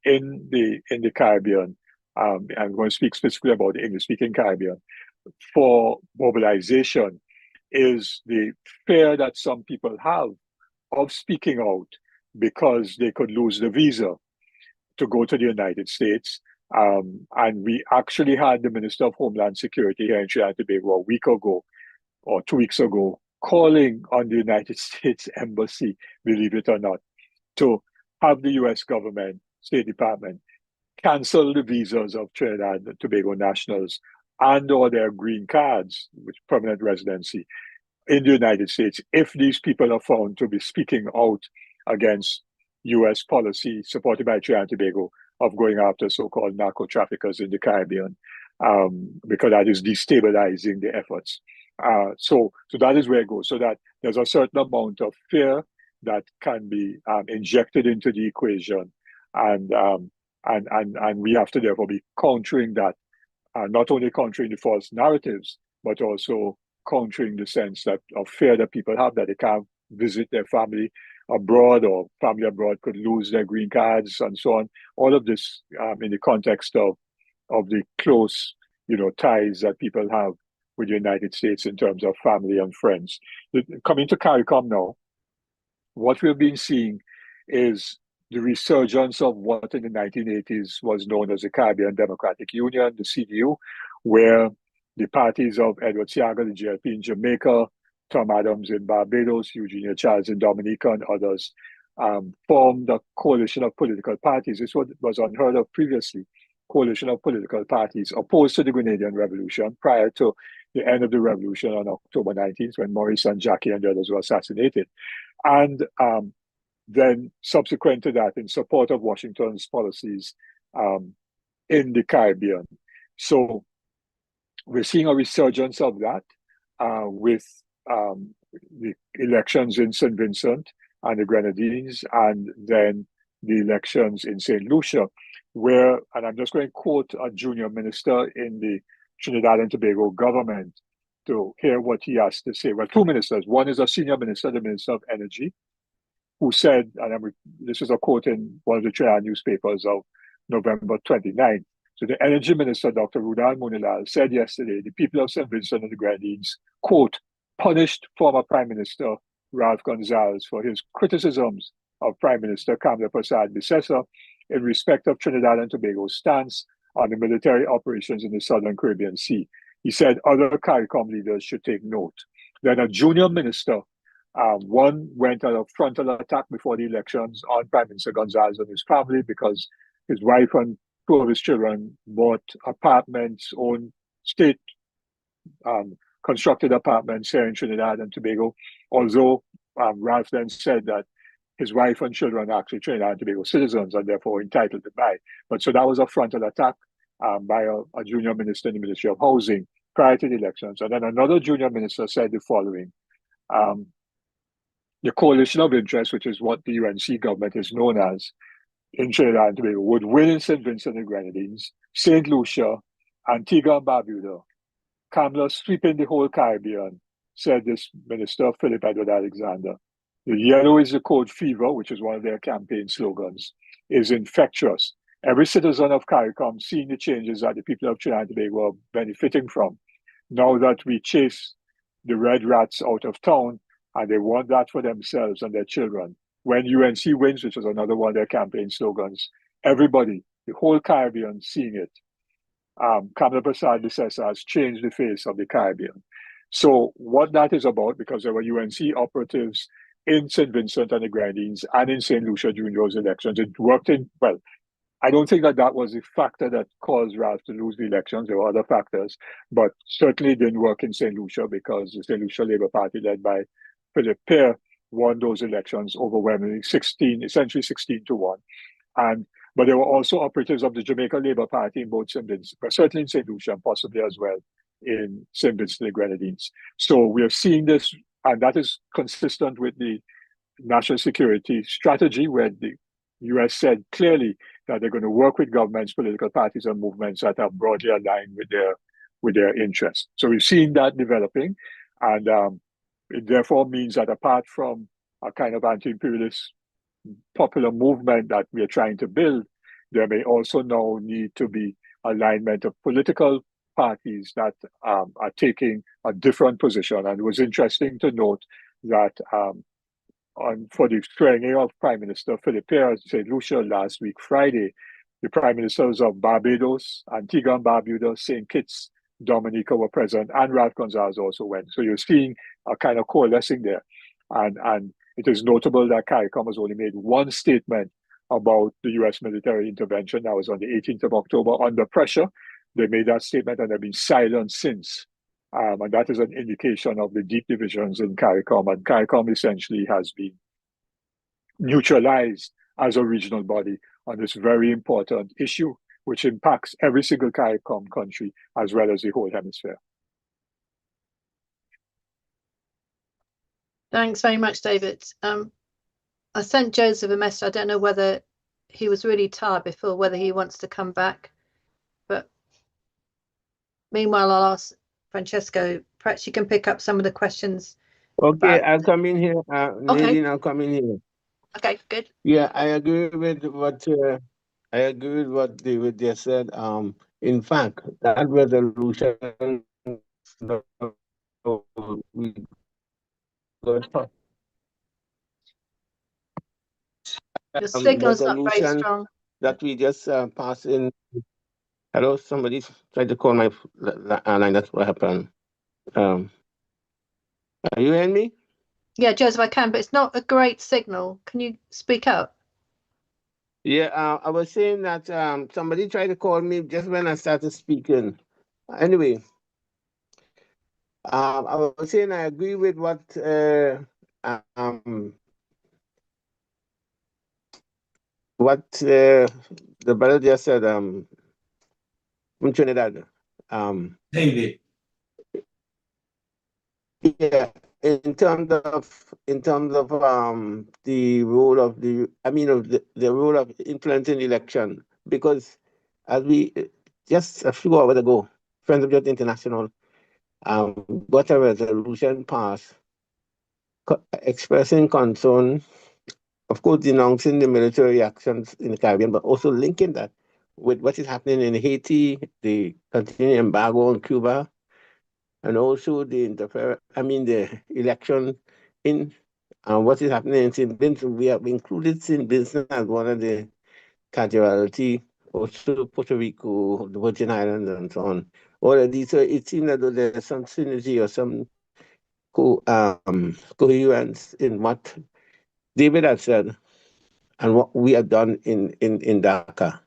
in the Caribbean. I'm going to speak specifically about the English-speaking Caribbean for mobilization is the fear that some people have of speaking out because they could lose the visa to go to the United States. And we actually had the Minister of Homeland Security here in Trinidad and Tobago a week ago or 2 weeks ago calling on the United States Embassy, believe it or not, to have the US government, State Department, cancel the visas of Trinidad and Tobago nationals and or their green cards, with permanent residency in the United States, if these people are found to be speaking out against US policy supported by Trinidad and Tobago of going after so-called narco-traffickers in the Caribbean, because that is destabilizing the efforts. So that is where it goes. So that there's a certain amount of fear that can be injected into the equation, and we have to therefore be countering that, not only countering the false narratives, but also countering the sense that of fear that people have that they can't visit their family abroad or family abroad could lose their green cards and so on. All of this in the context of the close, ties that people have with the United States in terms of family and friends. Coming to CARICOM now, what we've been seeing is the resurgence of what in the 1980s was known as the Caribbean Democratic Union, the CDU, where the parties of Edward Seaga, the GLP in Jamaica, Tom Adams in Barbados, Eugenia Charles in Dominica, and others formed a coalition of political parties. This was unheard of previously. Coalition of political parties opposed to the Grenadian Revolution prior to the end of the revolution on October 19th, when Maurice and Jackie and the others were assassinated. And then subsequent to that, in support of Washington's policies in the Caribbean. So we're seeing a resurgence of that with the elections in St. Vincent and the Grenadines, and then the elections in St. Lucia, where, and I'm just going to quote a junior minister in the Trinidad and Tobago government to hear what he has to say. Well, two ministers. One is a senior minister, the Minister of Energy, who said, and this is a quote in one of the Trinidad newspapers of November 29th. So the Energy Minister, Dr. Rudal Munilal, said yesterday, the people of St. Vincent and the Grenadines, quote, punished former Prime Minister Ralph Gonsalves for his criticisms of Prime Minister Kamla Persad-Bissessar in respect of Trinidad and Tobago's stance on the military operations in the Southern Caribbean Sea. He said other CARICOM leaders should take note. Then a junior minister, one went on a frontal attack before the elections on Prime Minister Gonsalves and his family because his wife and two of his children bought apartments, owned state constructed apartments here in Trinidad and Tobago, although Ralph then said that his wife and children are actually Trinidad and Tobago citizens and therefore entitled to buy. But so that was a frontal attack by a junior minister in the Ministry of Housing prior to the elections. And then another junior minister said the following: the coalition of interest, which is what the UNC government is known as in Trinidad and Tobago, would win in St. Vincent and Grenadines, St. Lucia, Antigua and Barbuda, Kamla sweeping the whole Caribbean, said this minister, Philip Edward Alexander. The yellow is the code fever, which is one of their campaign slogans, is infectious. Every citizen of CARICOM seeing the changes that the people of Trinidad and Tobago are benefiting from. Now that we chase the red rats out of town, and they want that for themselves and their children. When UNC wins, which is another one of their campaign slogans, everybody, the whole Caribbean seeing it. Kamla Prasad Bissessa has changed the face of the Caribbean. So what that is about, because there were UNC operatives in St. Vincent and the Grenadines and in St. Lucia during those elections, it worked in, well, I don't think that was the factor that caused Ralph to lose the elections. There were other factors, but certainly didn't work in St. Lucia because the St. Lucia Labour Party led by Philip Pear won those elections overwhelmingly, essentially 16-1. But there were also operatives of the Jamaica Labour Party in both St. Vincent, but certainly in St. Lucia and possibly as well in St. Vincent and the Grenadines. So we are seeing this, and that is consistent with the national security strategy, where the US said clearly that they're going to work with governments, political parties, and movements that are broadly aligned with their interests. So we've seen that developing, and it therefore means that apart from a kind of anti-imperialist popular movement that we are trying to build, there may also now need to be alignment of political parties that are taking a different position. And it was interesting to note that for the swearing of Prime Minister Philip Pear in St. Lucia last week, Friday, the Prime Ministers of Barbados, Antigua and Barbuda, St. Kitts, Dominica were present, and Ralph Gonzalez also went. So you're seeing a kind of coalescing there. And it is notable that CARICOM has only made one statement about the US military intervention. That was on the 18th of October under pressure. They made that statement and they've been silent since. And that is an indication of the deep divisions in CARICOM. And CARICOM essentially has been neutralized as a regional body on this very important issue, which impacts every single CARICOM country as well as the whole hemisphere. Thanks very much, David. I sent Joseph a message. I don't know whether he was really tired before, whether he wants to come back. But meanwhile, I'll ask Francesco, perhaps you can pick up some of the questions. Okay, I'll come in here. Nadine, I'll come in here. Okay, good. Yeah, I agree with what David just said. In fact, that resolution we got The signal's not very resolution strong. that we just passed in. Hello, somebody tried to call my line. That's what happened. Are you hearing me? Yeah, Joseph, I can, but it's not a great signal. Can you speak up? Yeah, I was saying that somebody tried to call me just when I started speaking. Anyway, I was saying I agree with what the brother just said from Trinidad. David. Yeah, in terms of the role of the role of influencing the election, because as we just a few hours ago, Friends of Justice International got a resolution passed expressing concern, of course denouncing the military actions in the Caribbean, but also linking that with what is happening in Haiti, the continuing embargo on Cuba, and also the election in what is happening in St. Vincent. We have included St. Vincent as one of the casualty, also Puerto Rico, the Virgin Islands, and so on. All of these, so it seems that there's some synergy or some coherence in what David has said and what we have done in Dhaka.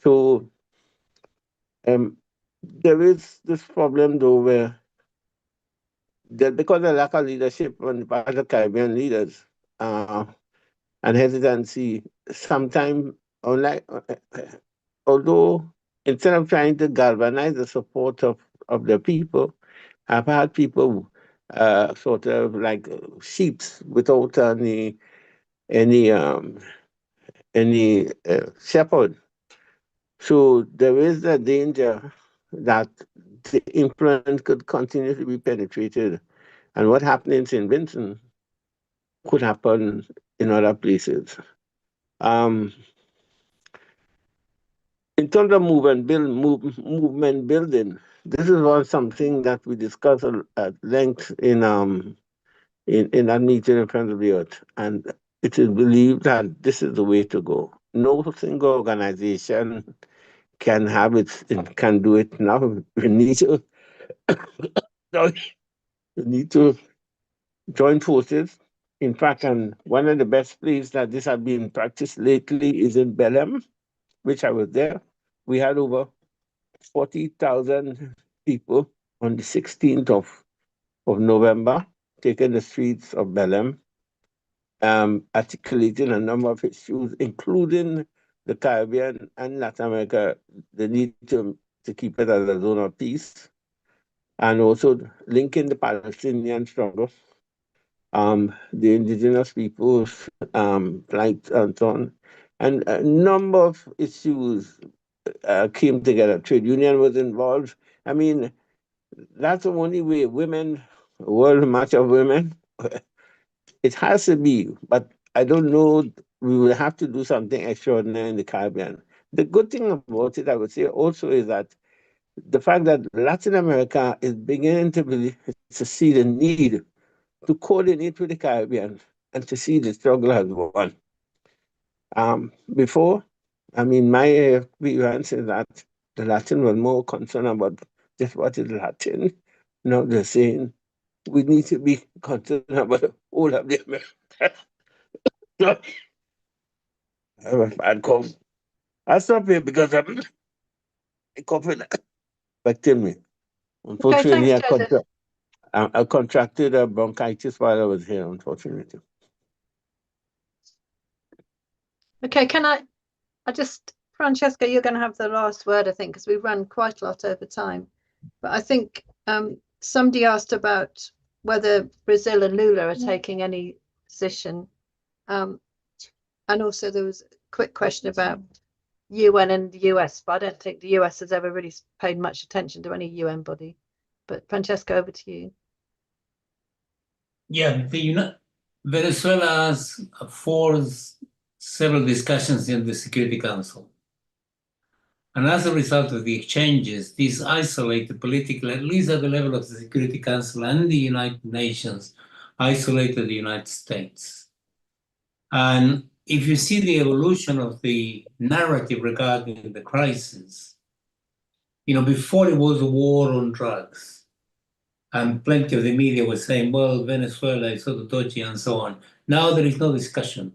So there is this problem though where because of lack of leadership on the part of the Caribbean leaders and hesitancy, sometimes, although instead of trying to galvanize the support of the people, I've had people sort of like sheeps without any shepherd. So there is a danger that the influence could continue to be penetrated, and what happened in St. Vincent could happen in other places. In terms of movement building, this is something that we discussed at length in that meeting in Friends of the Earth, and it is believed that this is the way to go. No single organization can do it now. We need to join forces. In fact, and one of the best places that this has been practiced lately is in Belém, which I was there. We had over 40,000 people on the 16th of November taking the streets of Belém, articulating a number of issues, including the Caribbean and Latin America, the need to keep it as a zone of peace, and also linking the Palestinian struggle, the indigenous peoples, like Antoine, and a number of issues came together. Trade union was involved. I mean, that's the only way World March of Women, it has to be, but I don't know, we will have to do something extraordinary in the Caribbean. The good thing about it, I would say also, is that the fact that Latin America is beginning to see the need to coordinate with the Caribbean and to see the struggle as one. Before, I mean, my experience is that the Latin was more concerned about just what is Latin. Now they're saying we need to be concerned about all of the Americans. I have a bad cough. I stop here because I'm coughing affecting me. Unfortunately, Okay, thanks, Joseph. I contracted a bronchitis while I was here, unfortunately. Okay, Francesca, you're going to have the last word, I think, because we've run quite a lot over time. But I think somebody asked about whether Brazil and Lula are taking any position. And also there was a quick question about UN and the US, but I don't think the US has ever really paid much attention to any UN body. But Francesca, over to you. Yeah, Venezuela has forced several discussions in the Security Council. And as a result of the exchanges, these isolated politically, at least at the level of the Security Council and the United Nations, isolated the United States. And if you see the evolution of the narrative regarding the crisis, before it was a war on drugs, and plenty of the media was saying, well, Venezuela is sort of dodgy and so on. Now there is no discussion.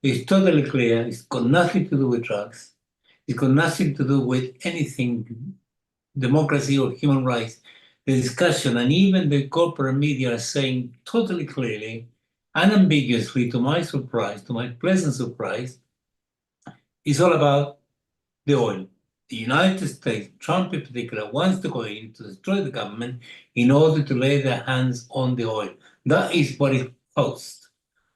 It's totally clear. It's got nothing to do with drugs. It's got nothing to do with anything, democracy or human rights. The discussion, and even the corporate media are saying totally clearly, unambiguously, to my pleasant surprise, it's all about the oil. The United States, Trump in particular, wants to go in to destroy the government in order to lay their hands on the oil. That is what it posed.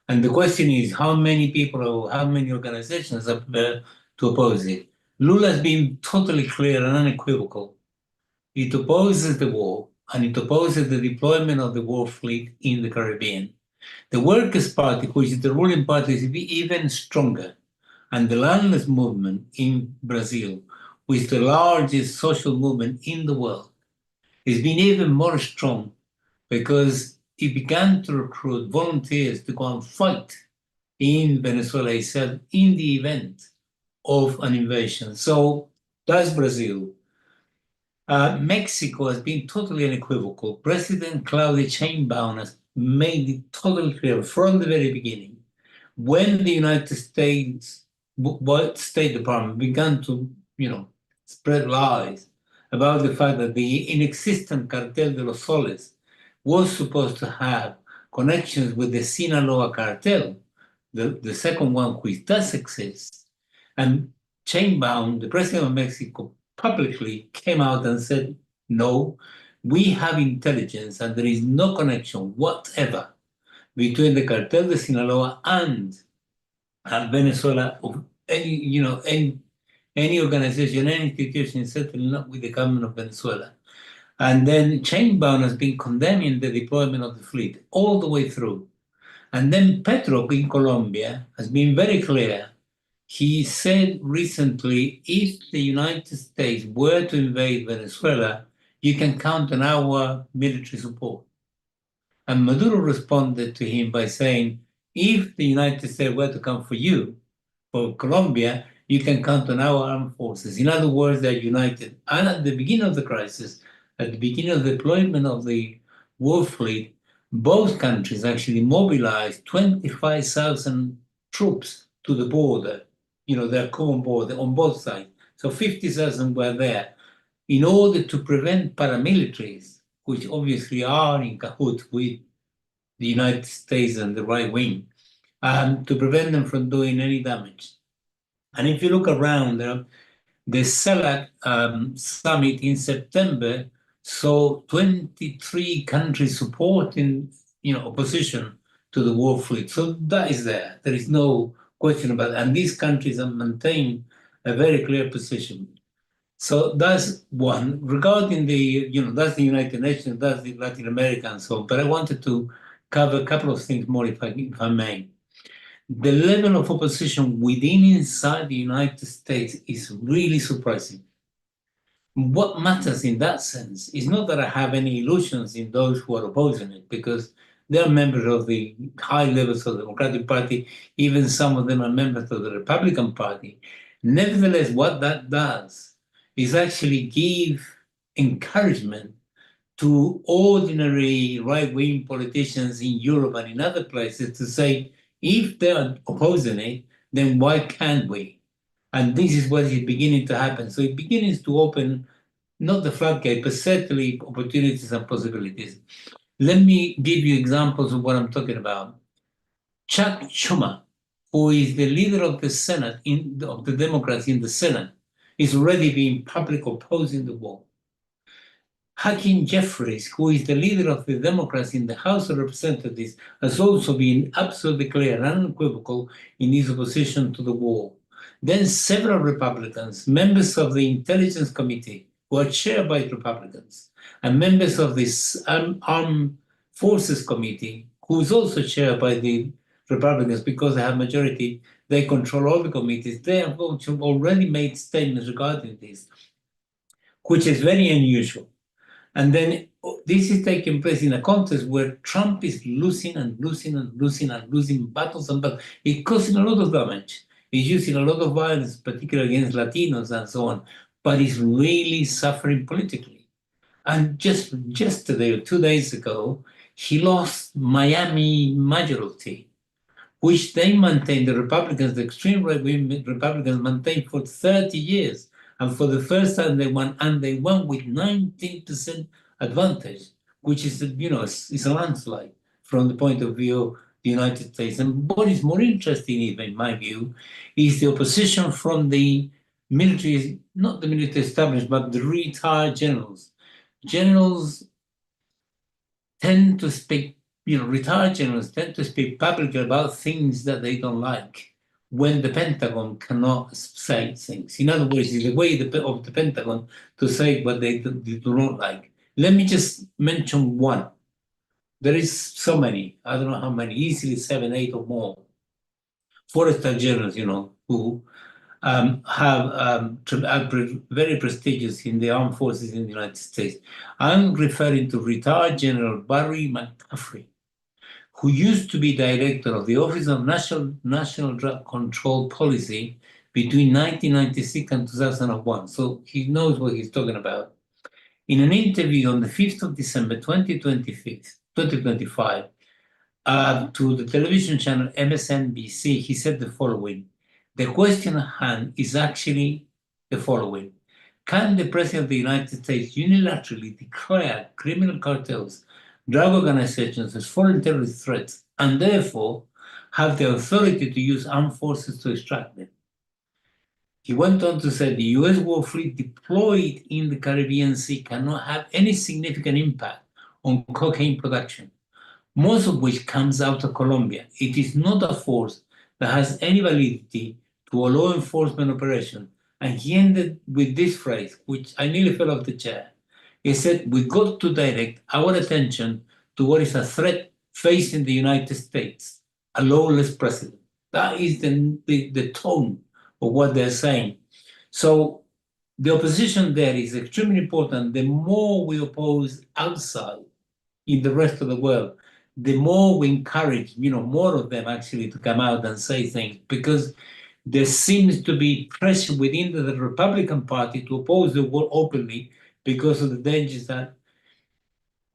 And the question is, how many people or how many organizations are prepared to oppose it? Lula has been totally clear and unequivocal. It opposes the war, and it opposes the deployment of the war fleet in the Caribbean. The Workers' Party, which is the ruling party, is even stronger. And the landless movement in Brazil, which is the largest social movement in the world, has been even more strong because it began to recruit volunteers to go and fight in Venezuela itself in the event of an invasion. So that's Brazil. Mexico has been totally unequivocal. President Claudia Sheinbaum has made it totally clear from the very beginning. When the United States State Department began to, spread lies about the fact that the inexistent Cartel de los Soles was supposed to have connections with the Sinaloa cartel, the second one which does exist. And Chainbound, the president of Mexico, publicly came out and said, no, we have intelligence and there is no connection whatever between the cartel de Sinaloa and Venezuela of any organization, any institution, certainly not with the government of Venezuela. And then Chainbound has been condemning the deployment of the fleet all the way through. And then Petro in Colombia has been very clear. He said recently, if the United States were to invade Venezuela, you can count on our military support. And Maduro responded to him by saying, if the United States were to come for you, for Colombia, you can count on our armed forces. In other words, they're united. And at the beginning of the crisis, at the beginning of the deployment of the war fleet, both countries actually mobilized 25,000 troops to the border, their common border on both sides. So 50,000 were there in order to prevent paramilitaries, which obviously are in cahoots with the United States and the right wing, to prevent them from doing any damage. And if you look around, the CELAC summit in September saw 23 countries supporting, opposition to the war fleet. So that is there. There is no question about it. And these countries have maintained a very clear position. So that's one. Regarding that's the United Nations, that's the Latin America and so on. But I wanted to cover a couple of things more, if I may. The level of opposition inside the United States is really surprising. What matters in that sense is not that I have any illusions in those who are opposing it, because they are members of the high levels of the Democratic Party. Even some of them are members of the Republican Party. Nevertheless, what that does is actually give encouragement to ordinary right-wing politicians in Europe and in other places to say, if they are opposing it, then why can't we? And this is what is beginning to happen. So it begins to open, not the floodgate, but certainly opportunities and possibilities. Let me give you examples of what I'm talking about. Chuck Schumer, who is the leader of the Senate, of the Democrats in the Senate, is already being public opposing the war. Hakeem Jeffries, who is the leader of the Democrats in the House of Representatives, has also been absolutely clear and unequivocal in his opposition to the war. Then several Republicans, members of the Intelligence Committee, who are chaired by Republicans, and members of this Armed Forces Committee, who is also chaired by the Republicans because they have majority, they control all the committees, they have already made statements regarding this, which is very unusual. And then this is taking place in a context where Trump is losing and losing and losing and losing battles and battles. It's causing a lot of damage. He's using a lot of violence, particularly against Latinos and so on, but he's really suffering politically. And just yesterday or 2 days ago, he lost Miami majority, which they maintained, the Republicans, the extreme right-wing Republicans maintained for 30 years. And for the first time they won, and they won with 19% advantage, which is, is a landslide from the point of view of the United States. And what is more interesting, even in my view, is the opposition from the military, not the military establishment, but the retired generals. Generals tend to speak, retired generals tend to speak publicly about things that they don't like, when the Pentagon cannot say things. In other words, it's the way of the Pentagon to say what they do not like. Let me just mention one. There is so many, I don't know how many, easily 7, 8 or more. 4-star generals, who are very prestigious in the armed forces in the United States. I'm referring to retired General Barry McCaffrey, who used to be director of the Office of National Drug Control Policy between 1996 and 2001. So he knows what he's talking about. In an interview on the 5th of December, 2025, to the television channel MSNBC, he said the following. The question at hand is actually the following. Can the President of the United States unilaterally declare criminal cartels drug organizations as foreign terrorist threats, and therefore have the authority to use armed forces to extract them. He went on to say the US war fleet deployed in the Caribbean Sea cannot have any significant impact on cocaine production, most of which comes out of Colombia. It is not a force that has any validity to a law enforcement operation. And he ended with this phrase, which I nearly fell off the chair. He said, we got to direct our attention to what is a threat facing the United States, a lawless president. That is the tone of what they're saying. So the opposition there is extremely important. The more we oppose outside in the rest of the world, the more we encourage, more of them actually to come out and say things, because there seems to be pressure within the Republican Party to oppose the war openly because of the dangers that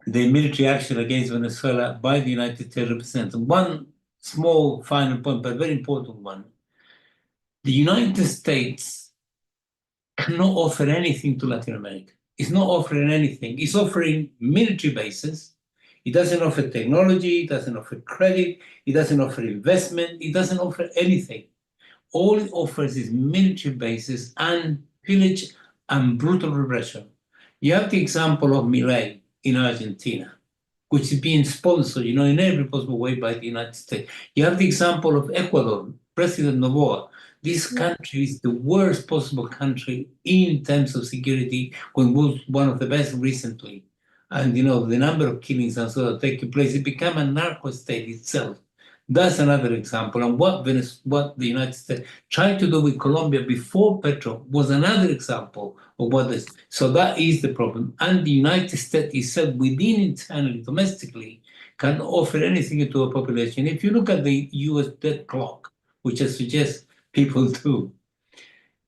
the military action against Venezuela by the United States represents. One small final point, but very important one. The United States cannot offer anything to Latin America. It's not offering anything. It's offering military bases. It doesn't offer technology. It doesn't offer credit. It doesn't offer investment. It doesn't offer anything. All it offers is military bases and pillage and brutal repression. You have the example of Milei in Argentina, which is being sponsored, in every possible way by the United States. You have the example of Ecuador, President Noboa. This country is the worst possible country in terms of security, when it was one of the best recently. And, the number of killings and so on taking place, it became a narco-state itself. That's another example. And what the United States tried to do with Colombia before Petro was another example of what this. So that is the problem. And the United States itself, within internally, domestically, can offer anything to a population. If you look at the US debt clock, which I suggest people do,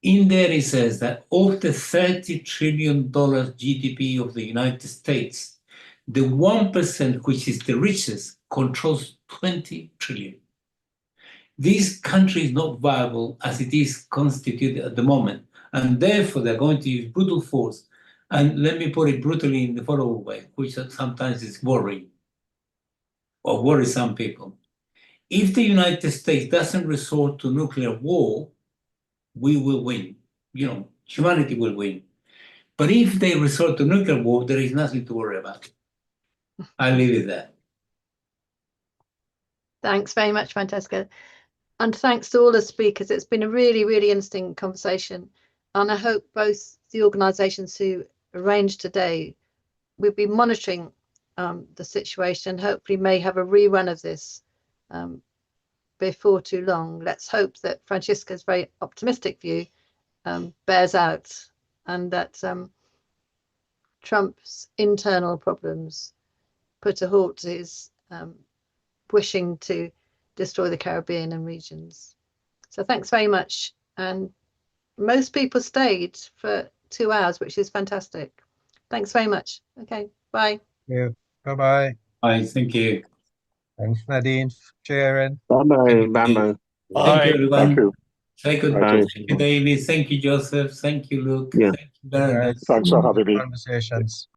in there it says that of the $30 trillion GDP of the United States, the 1%, which is the richest, controls 20 trillion. This country is not viable as it is constituted at the moment, and therefore they're going to use brutal force. And let me put it brutally in the following way, which sometimes is worrying or worries some people. If the United States doesn't resort to nuclear war, we will win. Humanity will win. But if they resort to nuclear war, there is nothing to worry about. I'll leave it there. Thanks very much, Francesca. And thanks to all the speakers. It's been a really, really interesting conversation. And I hope both the organisations who arranged today will be monitoring the situation, hopefully may have a rerun of this before too long. Let's hope that Francesca's very optimistic view bears out, and that Trump's internal problems put a halt to his wishing to destroy the Caribbean and regions. So thanks very much. And most people stayed for 2 hours, which is fantastic. Thanks very much. Okay, bye. Yeah. Bye-bye. Bye, thank you. Thanks, Nadine, sharing. Bye-bye. Bye-bye. Thank you, everyone. Thank you. Thank you, Bye. Thank you, David. Thank you, Joseph. Thank you, Luke. Yeah. Thank you, Bernard. Guys, Thanks for having me. conversations.